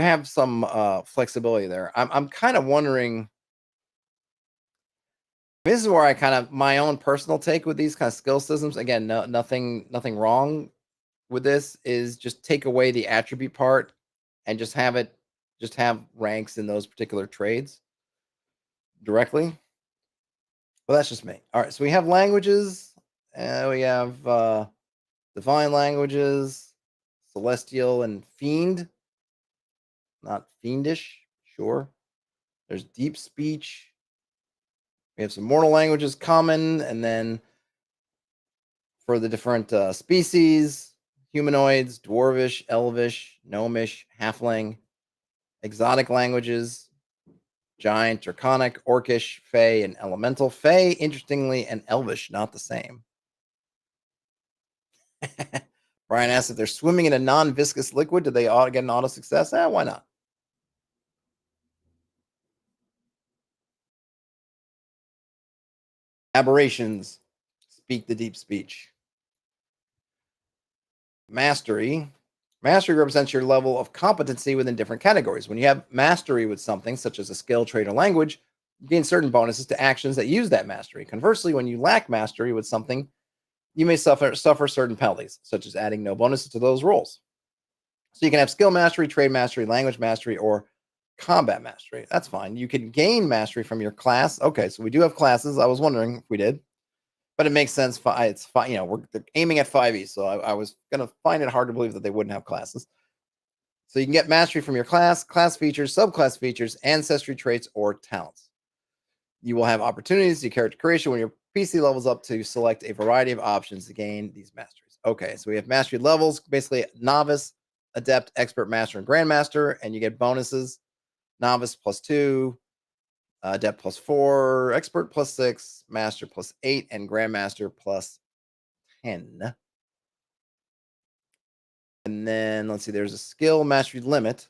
S1: have some flexibility there. I'm kind of wondering. This is where I kind of, my own personal take with these kind of skill systems. Again, nothing wrong with this, is just take away the attribute part and just have ranks in those particular trades directly. Well, that's just me. All right, so we have languages. We have divine languages, celestial, and fiend. Not fiendish, sure. There's deep speech. We have some mortal languages, common, and then for the different species, humanoids, dwarvish, elvish, gnomish, halfling, exotic languages, giant, draconic, orcish, fey, and elemental. Fey, interestingly, and elvish, not the same. Brian asks if they're swimming in a non-viscous liquid, do they get an auto success? Why not? Aberrations. Speak the deep speech. Mastery. Mastery represents your level of competency within different categories. When you have mastery with something, such as a skill, trait, or language, you gain certain bonuses to actions that use that mastery. Conversely, when you lack mastery with something, you may suffer certain penalties, such as adding no bonuses to those rolls. So you can have skill mastery, trade mastery, language mastery, or combat mastery. That's fine. You can gain mastery from your class. Okay, so we do have classes. I was wondering if we did, but it makes sense. It's fine. We're aiming at 5e, so I was gonna find it hard to believe that they wouldn't have classes. So you can get mastery from your class features, subclass features, ancestry traits, or talents. You will have opportunities to character creation when your PC levels up to select a variety of options to gain these masteries. Okay, so we have mastery levels, basically novice, adept, expert, master, and grandmaster, and you get bonuses. Novice +2, adept +4, expert +6, master +8, and grandmaster +10. And then let's see, there's a skill mastery limit.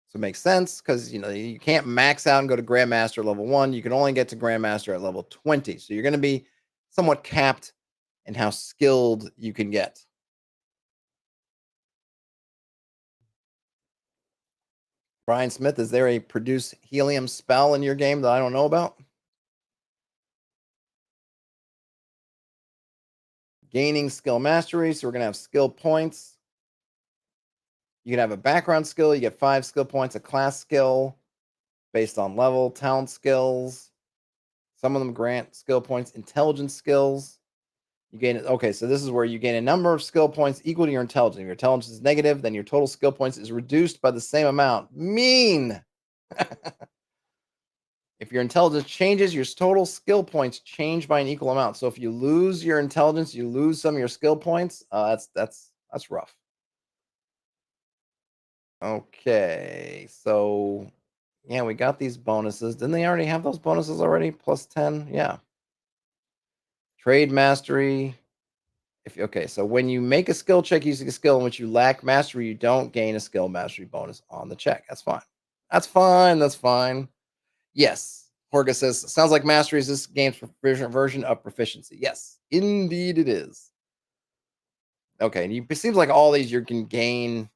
S1: So it makes sense because you can't max out and go to Grandmaster level 1. You can only get to Grandmaster at level 20. So you're going to be somewhat capped in how skilled you can get. Brian Smith, is there a produce helium spell in your game that I don't know about? Gaining skill mastery. So we're going to have skill points. You can have a background skill. You get 5 skill points, a class skill based on level, talent skills. Some of them grant skill points, intelligence skills. You gain it. Okay, so this is where you gain a number of skill points equal to your intelligence. If your intelligence is negative, then your total skill points is reduced by the same amount. Mean. If your intelligence changes, your total skill points change by an equal amount. So if you lose your intelligence, you lose some of your skill points. That's rough. Okay, so yeah, we got these bonuses. Didn't they already have those bonuses already? +10, yeah. Trade mastery. Okay, so when you make a skill check using a skill in which you lack mastery, you don't gain a skill mastery bonus on the check. That's fine. That's fine. That's fine. Yes. Horga says, sounds like mastery is this game's version of proficiency. Yes, indeed it is. Okay, and it seems like all these you can gain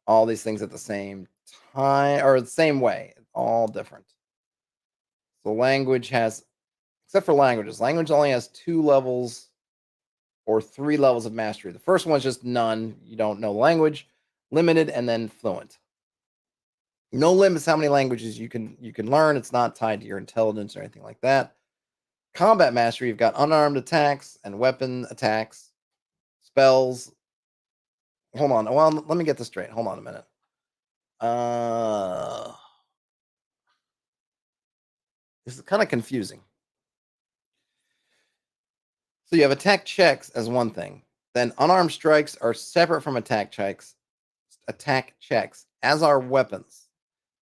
S1: all these things at the same time or the same way. All different. So language has, except for languages, language only has 2 levels or 3 levels of mastery. The first one's just none. You don't know language, limited, and then fluent. No limits how many languages you can learn. It's not tied to your intelligence or anything like that. Combat mastery, you've got unarmed attacks and weapon attacks, spells. Hold on. Well, let me get this straight. Hold on a minute. Uh this is kind of confusing. So you have attack checks as one thing. Then unarmed strikes are separate from attack checks, as are weapons.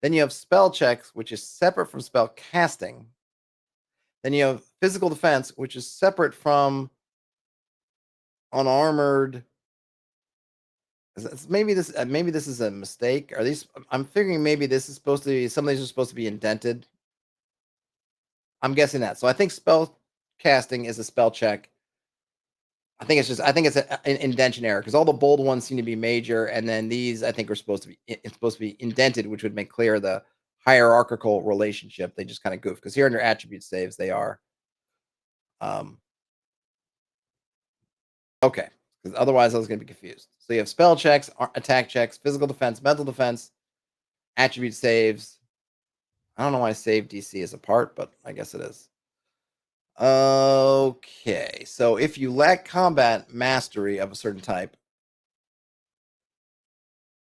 S1: Then you have spell checks, which is separate from spell casting. Then you have physical defense, which is separate from unarmored. Maybe this is a mistake. Are these? I'm figuring maybe this is supposed to be. Some of these are supposed to be indented. I'm guessing that. So I think spell casting is a spell check. I think it's an indentation error because all the bold ones seem to be major, and then these I think are supposed to be it's supposed to be indented, which would make clear the hierarchical relationship. They just kind of goof because here under attribute saves they are. Um, okay, because otherwise I was going to be confused. So you have spell checks, attack checks, physical defense, mental defense, attribute saves. I don't know why save DC is a part, but I guess it is. Okay, so if you lack combat mastery of a certain type,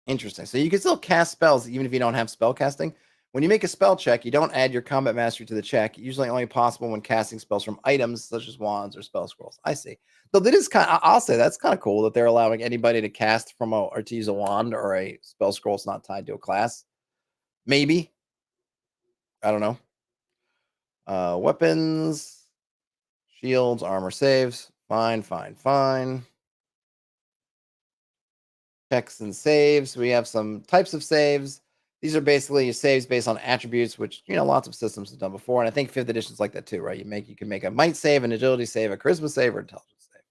S1: interesting. So you can still cast spells even if you don't have spell casting. When you make a spell check, you don't add your combat mastery to the check. Usually only possible when casting spells from items such as wands or spell scrolls. I see. So that is I'll say that's kind of cool that they're allowing anybody to cast from or to use a wand or a spell scroll. It's not tied to a class. Maybe. I don't know. Weapons, shields, armor saves. Fine, fine, fine. Checks and saves. We have some types of saves. These are basically saves based on attributes, which lots of systems have done before, and I think 5th edition is like that too, right? You can make a might save, an agility save, a charisma save, or intelligence save.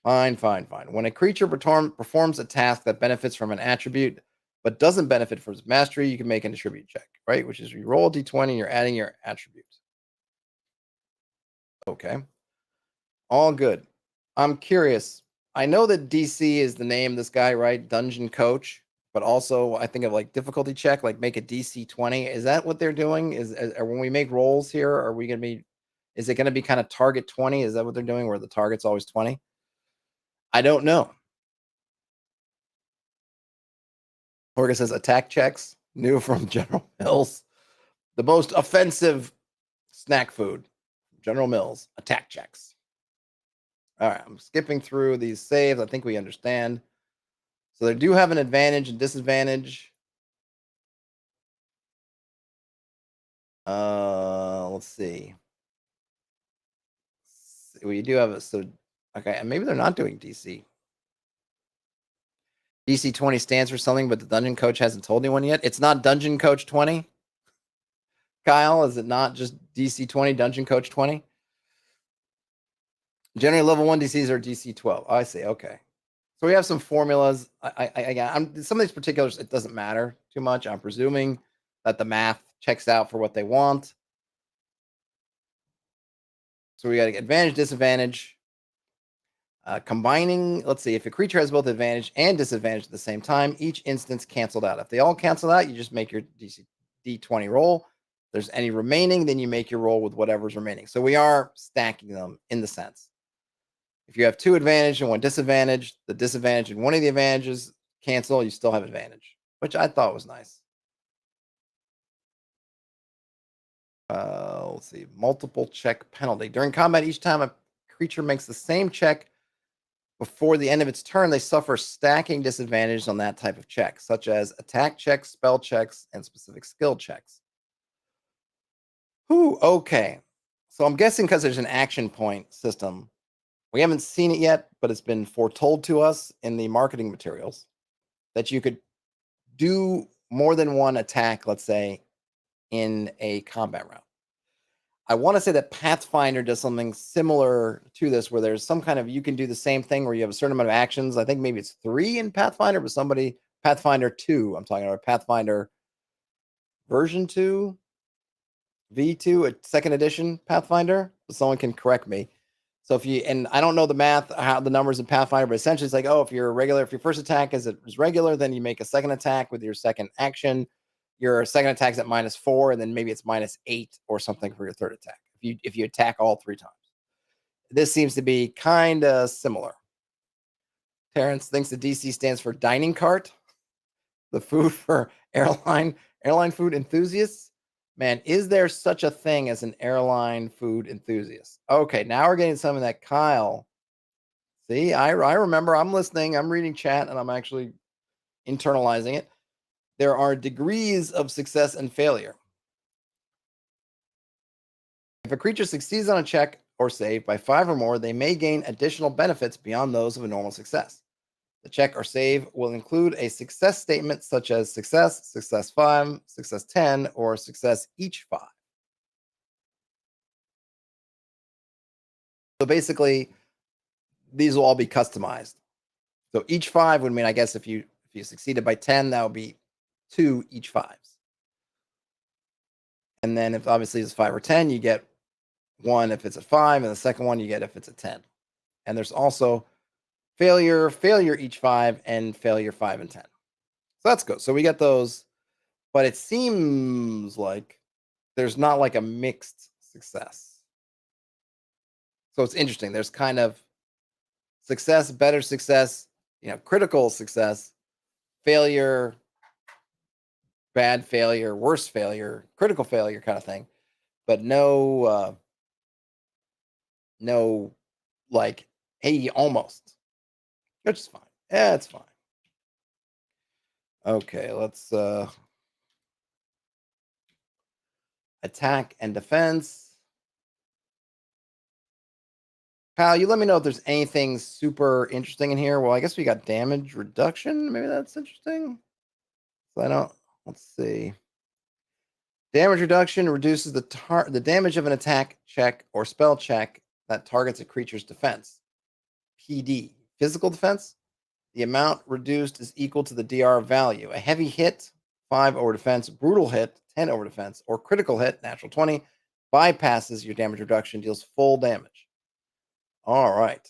S1: Fine, fine, fine. When a creature performs a task that benefits from an attribute but doesn't benefit from its mastery, you can make an attribute check, right? Which is you roll a d20, you're adding your attribute. Okay. All good. I'm curious. I know that DC is the name of this guy, right? Dungeon coach, but also I think of like difficulty check, like make a DC20. Is that what they're doing? Or when we make rolls here, are we going to be, is it going to be kind of target 20? Is that what they're doing where the target's always 20? I don't know. Jorge says attack checks, new from General Mills. The most offensive snack food, General Mills, attack checks. All right, I'm skipping through these saves. I think we understand. So they do have an advantage and disadvantage. Let's see. We do have a okay, and maybe they're not doing DC. DC20 stands for something, but the dungeon coach hasn't told anyone yet. It's not Dungeon Coach 20. Kyle, is it not just DC20 Dungeon Coach 20? Generally, level 1 DCs are DC12. Oh, I see. Okay. So we have some formulas. Some of these particulars, it doesn't matter too much. I'm presuming that the math checks out for what they want. So we got advantage, disadvantage. Combining, let's see, if a creature has both advantage and disadvantage at the same time, each instance canceled out. If they all cancel out, you just make your D20 roll. If there's any remaining, then you make your roll with whatever's remaining. So we are stacking them in the sense. If you have 2 advantage and 1 disadvantage, the disadvantage and one of the advantages cancel, you still have advantage, which I thought was nice. Let's see, multiple check penalty. During combat, each time a creature makes the same check before the end of its turn, they suffer stacking disadvantages on that type of check, such as attack checks, spell checks, and specific skill checks. Ooh, okay. So I'm guessing because there's an action point system, we haven't seen it yet, but it's been foretold to us in the marketing materials that you could do more than one attack, let's say, in a combat round. I want to say that Pathfinder does something similar to this, where there's some kind of, you can do the same thing where you have a certain amount of actions. I think maybe it's 3 in Pathfinder, but Pathfinder 2, I'm talking about Pathfinder version 2, V2, a 2nd edition Pathfinder. Someone can correct me. So and I don't know the math, how the numbers in Pathfinder, but essentially it's like, oh, if your first attack is regular, then you make a second attack with your second action. Your second attack's at -4, and then maybe it's -8 or something for your third attack. If you attack all 3 times. This seems to be kind of similar. Terrence thinks the DC stands for dining cart, the food for airline food enthusiasts. Man, is there such a thing as an airline food enthusiast? Okay, now we're getting some of that, Kyle. See, I remember. I'm listening. I'm reading chat, and I'm actually internalizing it. There are degrees of success and failure. If a creature succeeds on a check or save by 5 or more, they may gain additional benefits beyond those of a normal success. The check or save will include a success statement such as success, success 5, success 10, or success each 5. So basically, these will all be customized. So each 5 would mean, I guess, if you succeeded by 10, that would be 2 each 5s. And then if obviously it's 5 or 10, you get 1 if it's a 5, and the second one you get if it's a 10. And there's also failure each 5, and failure 5 and 10. So that's good. So we get those, but it seems like there's not like a mixed success. So it's interesting. There's kind of success, better success, critical success, failure, bad failure, worse failure, critical failure kind of thing, but no like, hey, almost, which is fine. Yeah, it's fine. Okay, let's attack and defense. Kyle, you let me know if there's anything super interesting in here. Well, I guess we got damage reduction. Maybe that's interesting. So I don't. Let's see. Damage reduction reduces the damage of an attack check or spell check that targets a creature's defense. PD. Physical defense. The amount reduced is equal to the DR value. A heavy hit, 5 over defense, brutal hit, 10 over defense, or critical hit, natural 20, bypasses your damage reduction, deals full damage. All right.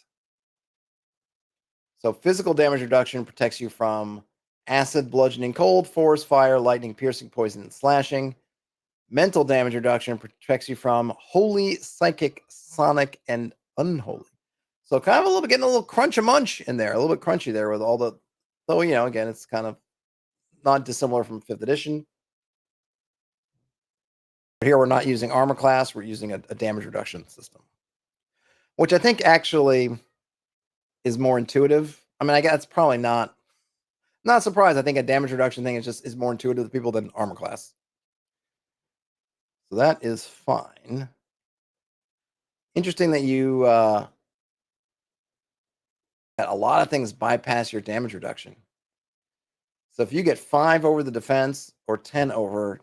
S1: So physical damage reduction protects you from acid, bludgeoning, cold, force, fire, lightning, piercing, poison, and slashing. Mental damage reduction protects you from holy, psychic, sonic, and unholy. So kind of a little bit getting a little crunch a munch in there, a little bit crunchy there with all the, though, you know, again, it's kind of not dissimilar from 5th edition. But here we're not using armor class, we're using a damage reduction system, which I think actually is more intuitive. I mean, I guess it's probably not surprised. I think a damage reduction thing is more intuitive to people than armor class. So that is fine. Interesting that you that a lot of things bypass your damage reduction. So if you get 5 over the defense or 10 over,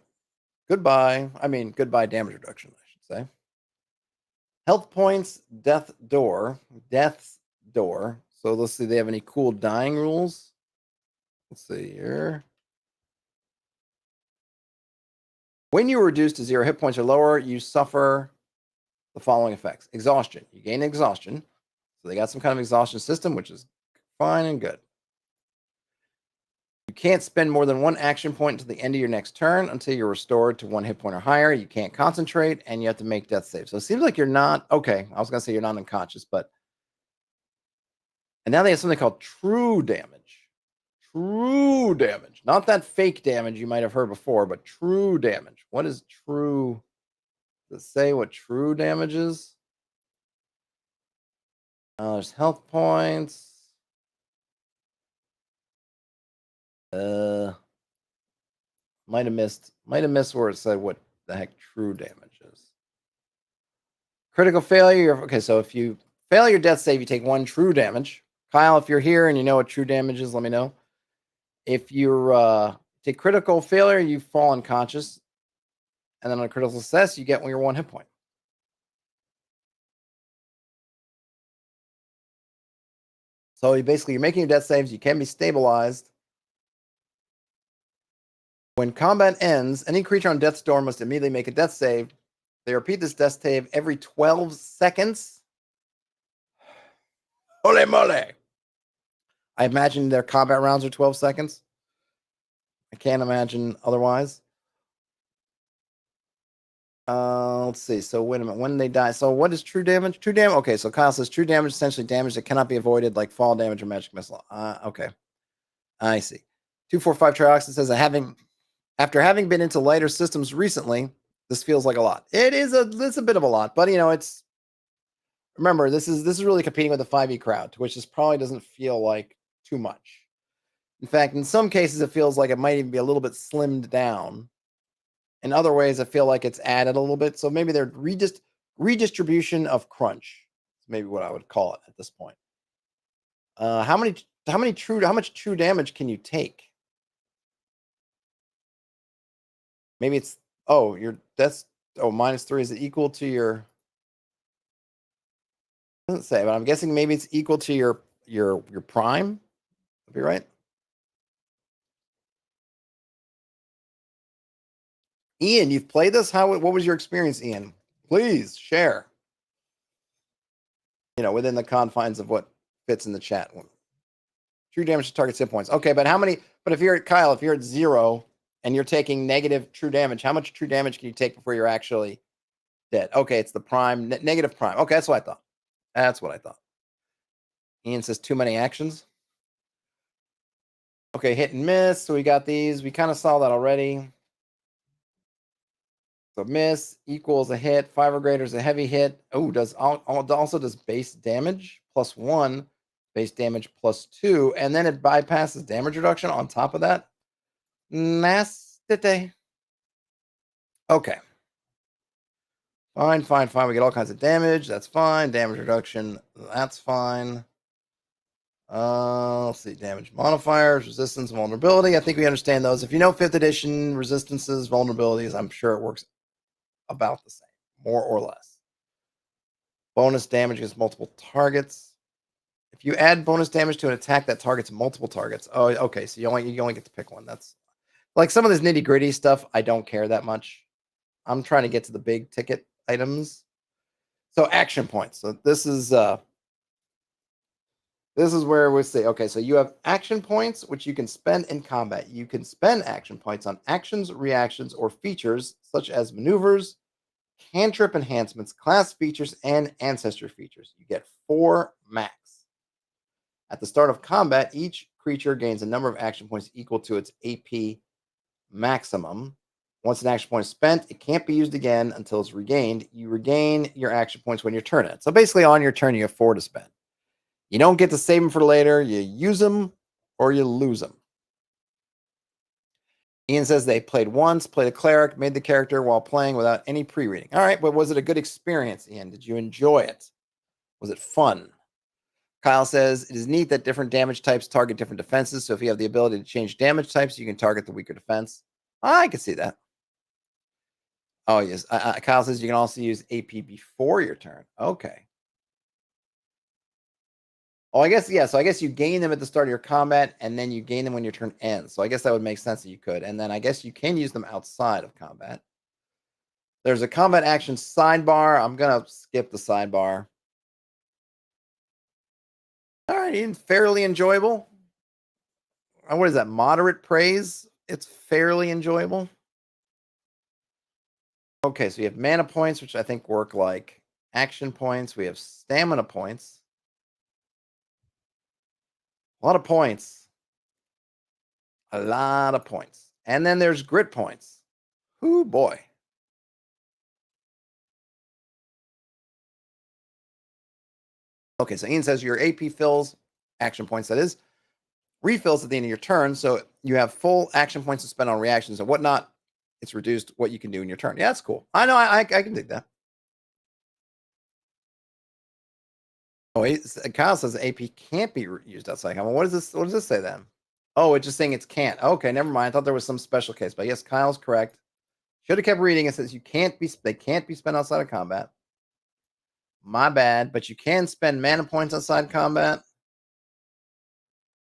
S1: goodbye. I mean, goodbye damage reduction, I should say. Health points, death's door. So let's see, they have any cool dying rules? Let's see here. When you are reduced to 0 hit points or lower, you suffer the following effects. Exhaustion. You gain exhaustion. So they got some kind of exhaustion system, which is fine and good. You can't spend more than 1 action point until the end of your next turn until you're restored to 1 hit point or higher. You can't concentrate, and you have to make death saves. So it seems like you're not, okay, I was going to say you're not unconscious, but, and now they have something called true damage. True damage. Not that fake damage you might have heard before, but true damage. What is true? Does it say what true damage is? There's health points. Might have missed where it said what the heck true damage is. Critical failure. Okay, so if you fail your death save, you take 1 true damage. Kyle, if you're here and you know what true damage is, let me know. If you take critical failure, you fall unconscious. And then on a critical success, you get your 1 hit point. So you're making your death saves. You can be stabilized. When combat ends, any creature on death's door must immediately make a death save. They repeat this death save every 12 seconds. Holy moly! I imagine their combat rounds are 12 seconds. I can't imagine otherwise. Let's see. So wait a minute. When they die. So what is true damage? True damage. Okay. So Kyle says true damage is essentially damage that cannot be avoided, like fall damage or magic missile. Okay. I see. 245 Trioxin says after having been into lighter systems recently, this feels like a lot. It's a bit of a lot, but you know, it's, remember, this is really competing with the 5e crowd, which this probably doesn't feel like too much. In fact, in some cases, it feels like it might even be a little bit slimmed down. In other ways, I feel like it's added a little bit. So maybe they're redistribution of crunch. Maybe what I would call it at this point. How much true damage can you take? Maybe it's -3. Is it equal to your? Doesn't say, but I'm guessing maybe it's equal to your prime. Would be right. Ian, you've played this? What was your experience, Ian? Please share. You know, within the confines of what fits in the chat. True damage to target hit points. Okay, but how many? But if you're at Kyle, if you're at 0 and you're taking negative true damage, how much true damage can you take before you're actually dead? Okay, it's the prime, negative prime. Okay, that's what I thought. That's what I thought. Ian says too many actions. Okay, hit and miss. So we got these. We kind of saw that already. So miss equals a hit. 5 or greater is a heavy hit. Oh, also does base damage +1, base damage +2, and then it bypasses damage reduction on top of that. Nasty. Okay. Fine. We get all kinds of damage. That's fine. Damage reduction. That's fine. Let's see. Damage modifiers, resistance, vulnerability. I think we understand those. If you know 5th edition resistances, vulnerabilities, I'm sure it works about the same, more or less. Bonus damage against multiple targets. If you add bonus damage to an attack that targets multiple targets. Oh, okay. So you only get to pick one. That's like some of this nitty gritty stuff. I don't care that much. I'm trying to get to the big ticket items. So action points. So this is where we say, okay, so you have action points which you can spend in combat. You can spend action points on actions, reactions, or features such as maneuvers, cantrip enhancements, class features, and ancestor features. You get 4 max. At the start of combat, each creature gains a number of action points equal to its AP maximum. Once an action point is spent, it can't be used again until it's regained. You regain your action points when your turn ends. So basically, on your turn, you have 4 to spend. You don't get to save them for later. You use them or you lose them. Ian says they played once, played a cleric, made the character while playing without any pre-reading. All right, but was it a good experience, Ian? Did you enjoy it? Was it fun? Kyle says, it is neat that different damage types target different defenses. So if you have the ability to change damage types, you can target the weaker defense. I can see that. Oh, yes. Kyle says you can also use AP before your turn. Okay. Oh, I guess, yeah. So I guess you gain them at the start of your combat, and then you gain them when your turn ends. So I guess that would make sense that you could. And then I guess you can use them outside of combat. There's a combat action sidebar. I'm going to skip the sidebar. All right, Ian, fairly enjoyable. What is that? Moderate praise? It's fairly enjoyable. Okay, so you have mana points, which I think work like action points. We have stamina points. A lot of points. A lot of points. And then there's grit points. Ooh, boy. Okay, so Ian says your AP fills, action points that is, refills at the end of your turn. So you have full action points to spend on reactions and whatnot. It's reduced what you can do in your turn. Yeah, that's cool. I know, I can dig that. Oh, Kyle says AP can't be used outside combat. What does this say then? Oh, it's just saying it can't. Okay, never mind. I thought there was some special case, but yes, Kyle's correct. Should have kept reading. It says they can't be spent outside of combat. My bad, but you can spend mana points outside combat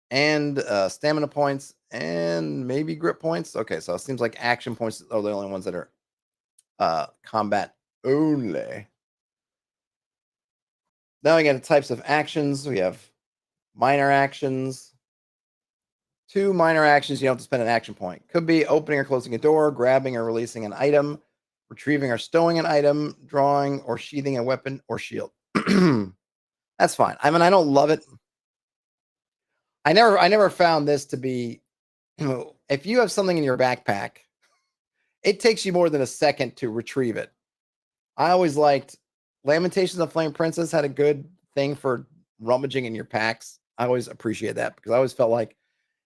S1: and stamina points and maybe grip points. Okay, so it seems like action points are the only ones that are combat only. Now we get the types of actions. We have minor actions. 2 minor actions, you don't have to spend an action point. Could be opening or closing a door, grabbing or releasing an item, retrieving or stowing an item, drawing or sheathing a weapon or shield. That's fine. I mean, I don't love it. I never found this to be, if you have something in your backpack, it takes you more than a second to retrieve it. I always liked Lamentations of Flame Princess had a good thing for rummaging in your packs. I always appreciate that because I always felt like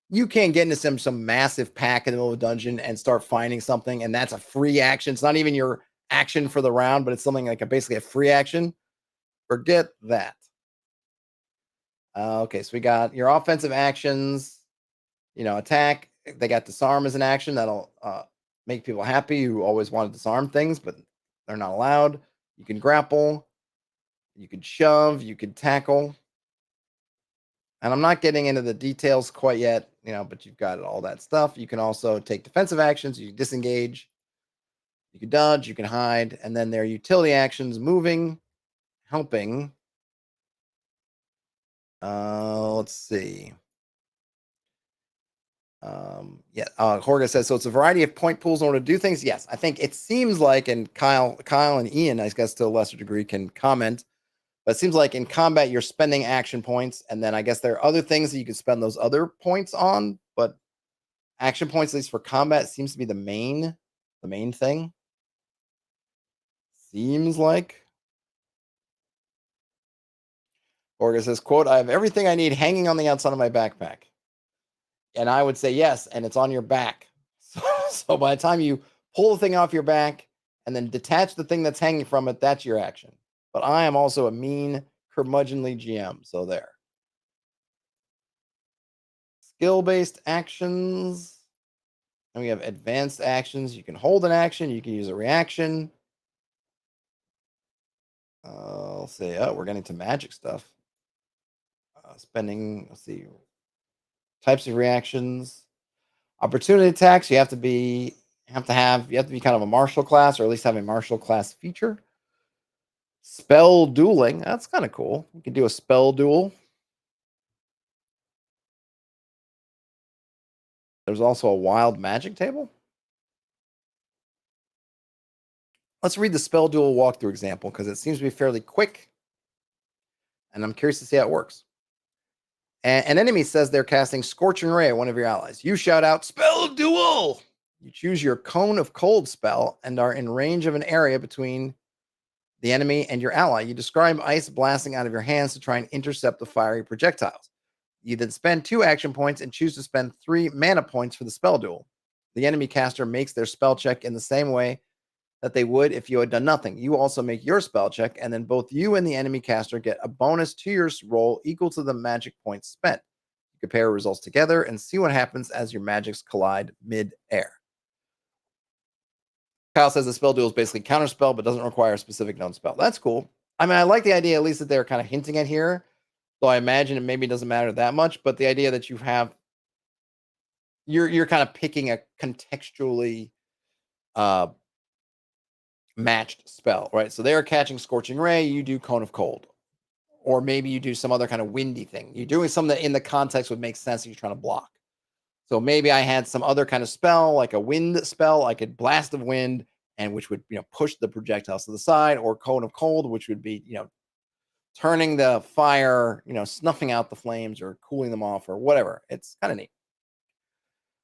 S1: you can't get into some massive pack in the middle of a dungeon and start finding something, and that's a free action. It's not even your action for the round, but it's something like basically a free action. Forget that. Okay, so we got your offensive actions. Attack. They got disarm as an action that'll make people happy who always want to disarm things, but they're not allowed. You can grapple. You can shove. You can tackle. And I'm not getting into the details quite yet, but you've got all that stuff. You can also take defensive actions. You can disengage. You can dodge. You can hide. And then there are utility actions, moving, helping. Let's see. Jorge says, so it's a variety of point pools in order to do things. Yes, I think it seems like, and Kyle and Ian, I guess to a lesser degree, can comment. But it seems like in combat, you're spending action points, and then I guess there are other things that you can spend those other points on. But action points, at least for combat, seems to be the main thing. Seems like. Orga says, quote, I have everything I need hanging on the outside of my backpack. And I would say yes, and it's on your back. So by the time you pull the thing off your back and then detach the thing that's hanging from it. That's your action. But I am also a mean, curmudgeonly GM. So there. Skill-based actions. And we have advanced actions. You can hold an action. You can use a reaction. Let's see. Oh, we're getting to magic stuff. Spending. Let's see. Types of reactions. Opportunity attacks. You have to be kind of a martial class, or at least have a martial class feature. Spell dueling. That's kind of cool. You can do a spell duel. There's also a wild magic table. Let's read the spell duel walkthrough example because it seems to be fairly quick, and I'm curious to see how it works. An enemy says they're casting Scorching Ray at one of your allies. You shout out, "Spell duel!" You choose your Cone of Cold spell and are in range of an area between the enemy and your ally. You describe ice blasting out of your hands to try and intercept the fiery projectiles. You then spend 2 action points and choose to spend 3 mana points for the spell duel. The enemy caster makes their spell check in the same way that they would if you had done nothing. You also make your spell check, and then both you and the enemy caster get a bonus to your roll equal to the magic points spent. You compare results together and see what happens as your magics collide mid-air. Kyle says the spell duel is basically counterspell, but doesn't require a specific known spell. That's cool. I mean, I like the idea, at least, that they're kind of hinting at here. So I imagine it maybe doesn't matter that much, but the idea that you have you're kind of picking a contextually matched spell, right? So they're catching Scorching Ray, you do Cone of Cold. Or maybe you do some other kind of windy thing. You're doing something that in the context would make sense that you're trying to block. So maybe I had some other kind of spell, like a wind spell, like a blast of wind, and which would, push the projectiles to the side, or Cone of Cold, which would be, turning the fire, snuffing out the flames or cooling them off or whatever. It's kind of neat.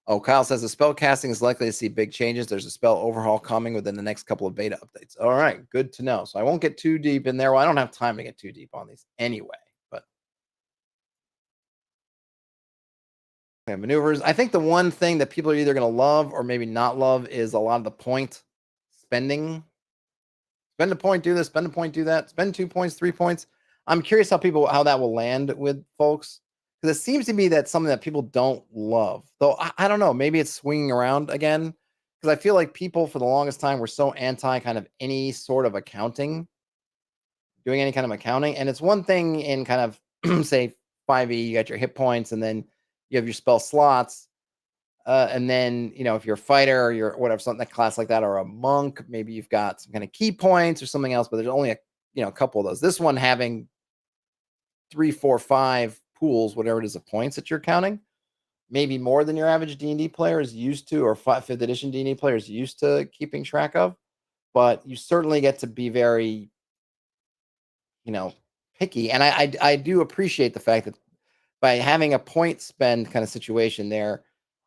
S1: Oh, Kyle says the spell casting is likely to see big changes. There's a spell overhaul coming within the next couple of beta updates. All right, good to know. So I won't get too deep in there. Well, I don't have time to get too deep on these anyway. But okay, maneuvers. I think the one thing that people are either going to love or maybe not love is a lot of the point spending. Spend a point, do this. Spend a point, do that. Spend 2 points, 3 points. I'm curious how that will land with folks. Because it seems to me that's something that people don't love. Though I don't know, maybe it's swinging around again. Because I feel like people for the longest time were so anti kind of any sort of accounting, doing any kind of accounting. And it's one thing in kind of say 5e, you got your hit points, and then you have your spell slots. And then, if you're a fighter or you're whatever, something that class like that, or a monk, maybe you've got some kind of key points or something else, but there's only a couple of those. This one having 3, 4, 5 pools, whatever it is, of points that you're counting, maybe more than your average D&D player is used to, or 5th edition D&D player is used to keeping track of. But you certainly get to be very, picky. And I do appreciate the fact that by having a point spend kind of situation there,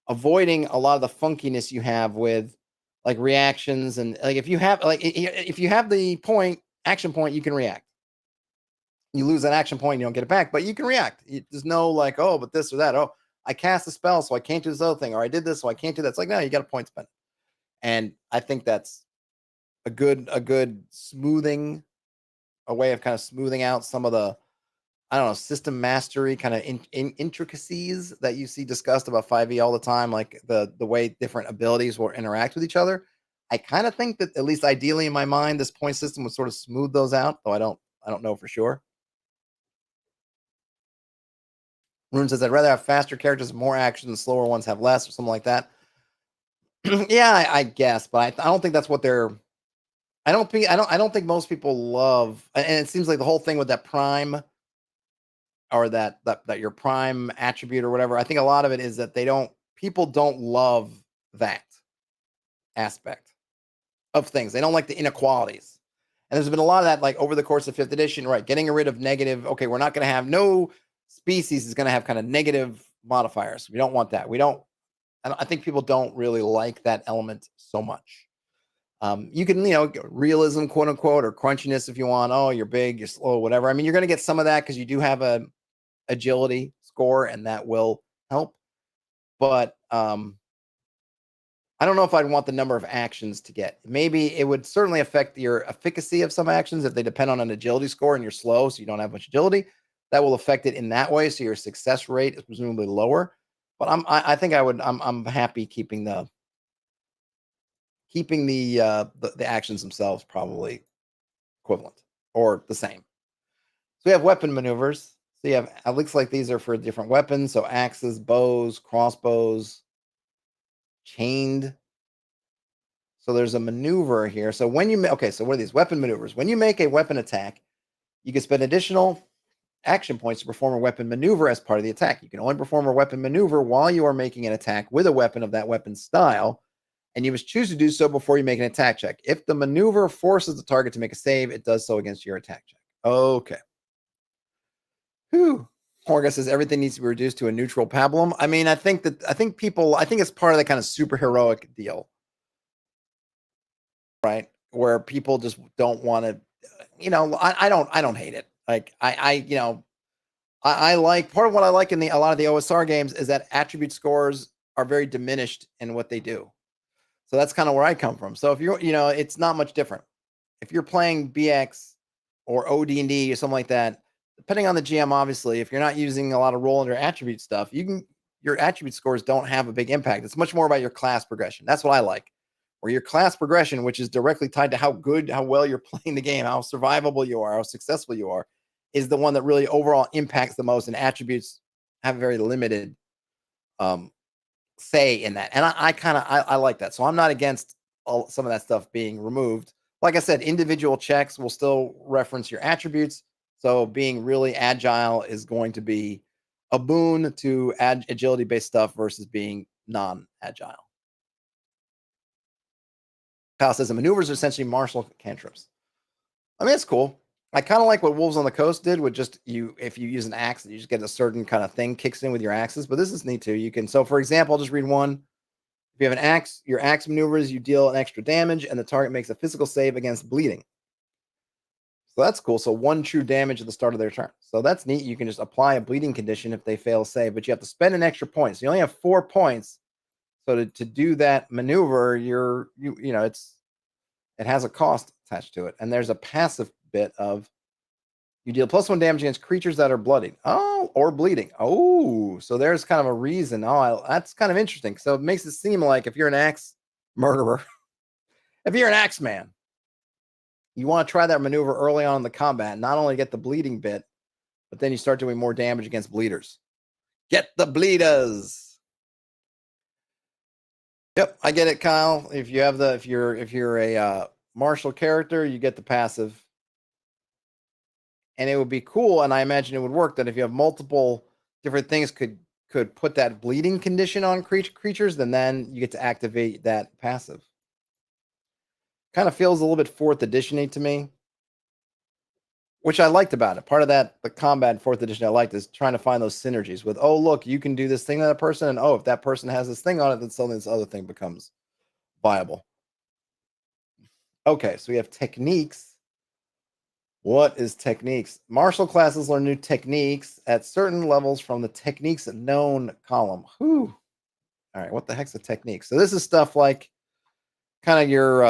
S1: avoiding a lot of the funkiness you have with like reactions, and like if you have the action point, you can react. You lose that action point, you don't get it back, but you can react. There's no like, oh, but this or that. Oh, I cast a spell, so I can't do this other thing, or I did this, so I can't do that. It's like, no, you got a point spend. And I think that's a good smoothing, a way of kind of smoothing out some of the, I don't know, system mastery kind of intricacies that you see discussed about 5e all the time, like the way different abilities will interact with each other. I kind of think that, at least ideally in my mind, this point system would sort of smooth those out, though I don't know for sure. Rune says, I'd rather have faster characters, more action, and slower ones have less, or something like that. Yeah, I guess, but I don't think that's what they're. I don't think most people love, and it seems like the whole thing with that prime, or that your prime attribute or whatever. I think a lot of it is that people don't love that aspect of things. They don't like the inequalities. And there's been a lot of that, like over the course of 5th edition, right? Getting rid of negative. Okay, we're not going to have, no species is going to have kind of negative modifiers. We don't want that. I think people don't really like that element so much. You can, realism, quote unquote, or crunchiness if you want. Oh, you're big, you're slow, whatever. I mean, you're going to get some of that because you do have a agility score, and that will help. But I don't know if I'd want the number of actions to get. Maybe it would certainly affect your efficacy of some actions if they depend on an agility score and you're slow, so you don't have much agility. That will affect it in that way, so your success rate is presumably lower. But I think I'm happy keeping the actions themselves probably equivalent or the same. So we have weapon maneuvers. So you have, it looks like these are for different weapons. So axes, bows, crossbows, chained. So there's a maneuver here. So when you okay, so what are these weapon maneuvers? When you make a weapon attack, you can spend additional action points to perform a weapon maneuver as part of the attack. You can only perform a weapon maneuver while you are making an attack with a weapon of that weapon style, and you must choose to do so before you make an attack check. If the maneuver forces the target to make a save, it does so against your attack check. Okay. Whew. Horga says everything needs to be reduced to a neutral pablum. I mean, I think it's part of the kind of superheroic deal, right? Where people just don't want to, I don't hate it. Like I like, part of what I like in a lot of the OSR games is that attribute scores are very diminished in what they do. So that's kind of where I come from. So if you're, it's not much different. If you're playing BX or OD&D or something like that, depending on the GM, obviously, if you're not using a lot of roll under attribute stuff, your attribute scores don't have a big impact. It's much more about your class progression. That's what I like. Or your class progression, which is directly tied to how well you're playing the game, how survivable you are, how successful you are, is the one that really overall impacts the most, and attributes have a very limited say in that. And I like that. So I'm not against some of that stuff being removed. Like I said, individual checks will still reference your attributes. So being really agile is going to be a boon to agility based stuff versus being non-agile. Kyle says the maneuvers are essentially martial cantrips. I mean, it's cool. I kind of like what Wolves on the Coast did with just if you use an axe, you just get a certain kind of thing kicks in with your axes. But this is neat too. You can, so for example, I'll just read one. If you have an axe, your axe maneuvers, you deal an extra damage, and the target makes a physical save against bleeding. So that's cool. So 1 true damage at the start of their turn. So that's neat. You can just apply a bleeding condition if they fail save, but you have to spend an extra point. So you only have 4 points. So to do that maneuver, it has a cost attached to it. And there's a passive bit of you deal +1 damage against creatures that are bloodied. Oh, or bleeding. Oh, so there's kind of a reason. Oh, that's kind of interesting. So it makes it seem like if you're an axe murderer, if you're an axe man, you want to try that maneuver early on in the combat, not only get the bleeding bit, but then you start doing more damage against bleeders. Get the bleeders. Yep, I get it, Kyle. If you're a martial character, you get the passive. And it would be cool, and I imagine it would work, that if you have multiple different things could put that bleeding condition on creatures, then you get to activate that passive. Kind of feels a little bit 4th edition-y to me, which I liked about it. Part of that, the combat in 4th edition I liked, is trying to find those synergies with, oh, look, you can do this thing to that person, and oh, if that person has this thing on it, then suddenly this other thing becomes viable. Okay, so we have techniques. What is techniques? Martial classes learn new techniques at certain levels from the techniques known column. Whew. All right, what the heck's a technique? So this is stuff like kind of your,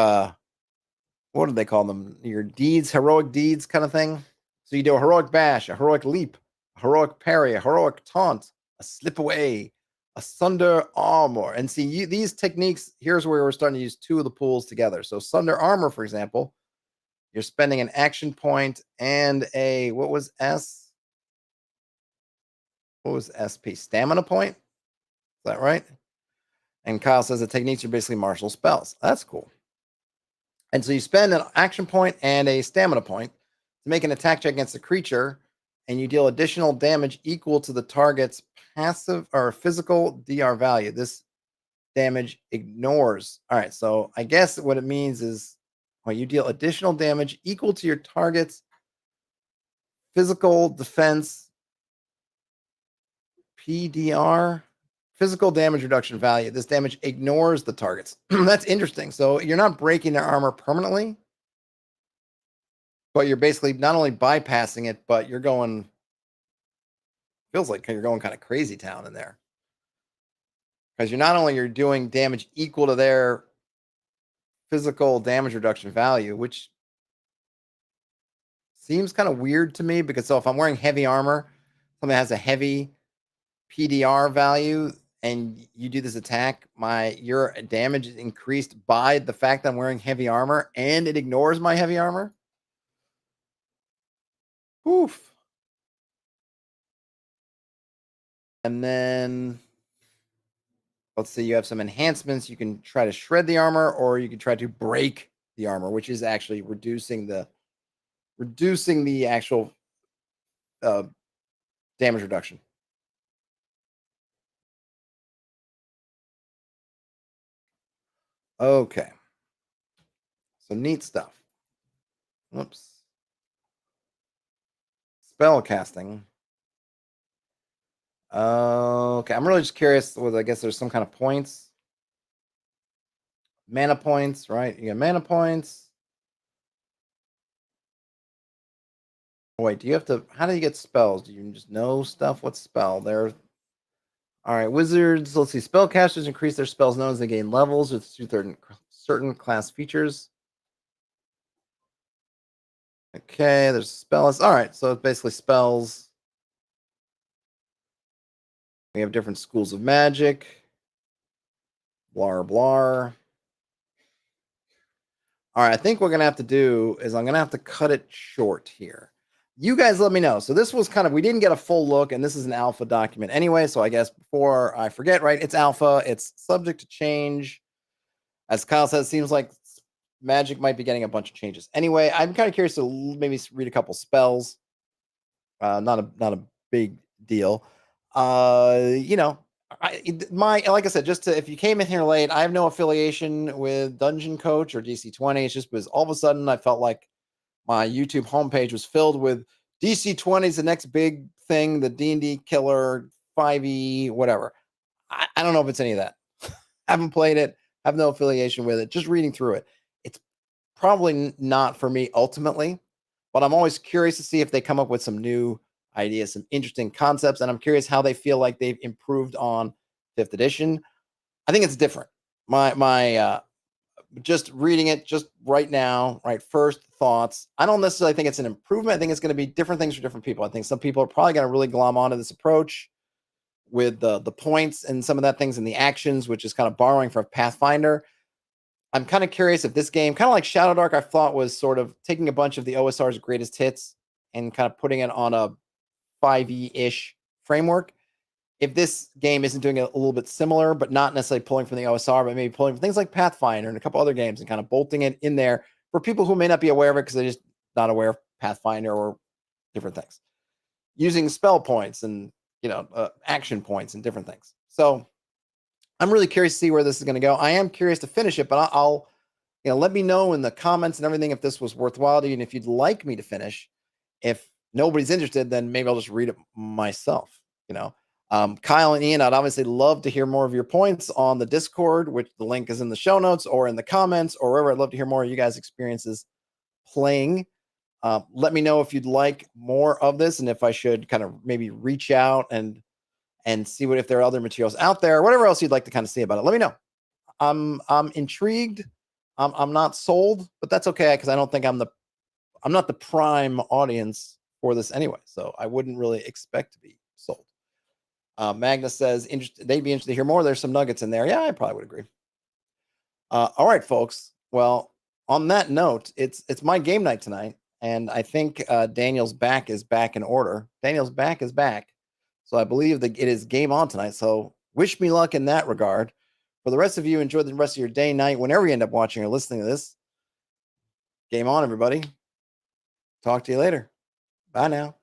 S1: what do they call them? Your deeds, heroic deeds kind of thing. So you do a heroic bash, a heroic leap, a heroic parry, a heroic taunt, a slip away, a sunder armor. And see, these techniques, here's where we're starting to use 2 of the pools together. So sunder armor, for example, you're spending an action point and a, what was SP? Stamina point? Is that right? And Kyle says the techniques are basically martial spells. That's cool. And so you spend an action point and a stamina point to make an attack check against a creature, and you deal additional damage equal to the target's passive or physical DR value. This damage ignores. All right, so I guess what it means is, well, you deal additional damage equal to your target's physical defense PDR, physical damage reduction value. This damage ignores the targets. That's interesting. So you're not breaking their armor permanently, but you're basically not only bypassing it, but you're going, feels like you're going kind of crazy town in there. because you're not only you're doing damage equal to their physical damage reduction value, which seems kind of weird to me, because so if I'm wearing heavy armor, something that has a heavy PDR value, and you do this attack, your damage is increased by the fact that I'm wearing heavy armor, and it ignores my heavy armor. Oof. And then let's see, you have some enhancements. You can try to shred the armor, or you can try to break the armor, which is actually reducing the actual damage reduction. Okay. So neat stuff. Whoops. Spell casting. Okay, I'm really just curious. I guess there's some kind of points. Mana points, right? You got mana points. Oh, wait, do you have to? How do you get spells? Do you just know stuff? What spell? There. All right, wizards. Let's see. Spellcasters increase their spells known as they gain levels with certain class features. Okay, there's spells. All right, so it's basically spells. We have different schools of magic. Blah, blah. All right, I think what we're going to have to do is I'm going to have to cut it short here. You guys let me know. So this was kind of, we didn't get a full look, and this is an alpha document anyway. So I guess before I forget, right, it's alpha. It's subject to change. As Kyle says, it seems like Magic might be getting a bunch of changes. Anyway, I'm kind of curious to maybe read a couple spells. Not a big deal. You know, like I said, if you came in here late, I have no affiliation with Dungeon Coach or DC20. It's just because all of a sudden I felt like my YouTube homepage was filled with DC20 is the next big thing, the D&D killer, 5e, whatever. I don't know if it's any of that. Haven't played it. Have no affiliation with it. Just reading through it. It's probably not for me ultimately, but I'm always curious to see if they come up with some new ideas, some interesting concepts, and I'm curious how they feel like they've improved on 5th edition. I think it's different. My just reading it just right now, right? First thoughts. I don't necessarily think it's an improvement. I think it's going to be different things for different people. I think some people are probably going to really glom onto this approach with the points and some of that things and the actions, which is kind of borrowing from Pathfinder. I'm kind of curious if this game, kind of like Shadow Dark, I thought was sort of taking a bunch of the OSR's greatest hits and kind of putting it on a 5e-ish framework. If this game isn't doing it a little bit similar, but not necessarily pulling from the OSR, but maybe pulling from things like Pathfinder and a couple other games and kind of bolting it in there for people who may not be aware of it because they're just not aware of Pathfinder or different things. Using spell points and, action points and different things. So I'm really curious to see where this is going to go. I am curious to finish it, but I'll let me know in the comments and everything if this was worthwhile to you and if you'd like me to finish. If nobody's interested, then maybe I'll just read it myself, Kyle and Ian, I'd obviously love to hear more of your points on the Discord, which the link is in the show notes or in the comments or wherever. I'd love to hear more of you guys' experiences playing. Let me know if you'd like more of this and if I should kind of maybe reach out and see if there are other materials out there, whatever else you'd like to kind of see about it. Let me know. I'm intrigued. I'm not sold, but that's okay because I don't think I'm not the prime audience for this anyway, so I wouldn't really expect to be sold. Magnus says they'd be interested to hear more. There's some nuggets in there. Yeah, I probably would agree. All right, folks. Well, on that note, it's my game night tonight, and I think Daniel's back is back in order. Daniel's back is back, so I believe that it is game on tonight. So wish me luck in that regard. For the rest of you, enjoy the rest of your day, night, whenever you end up watching or listening to this. Game on, everybody. Talk to you later. Bye now.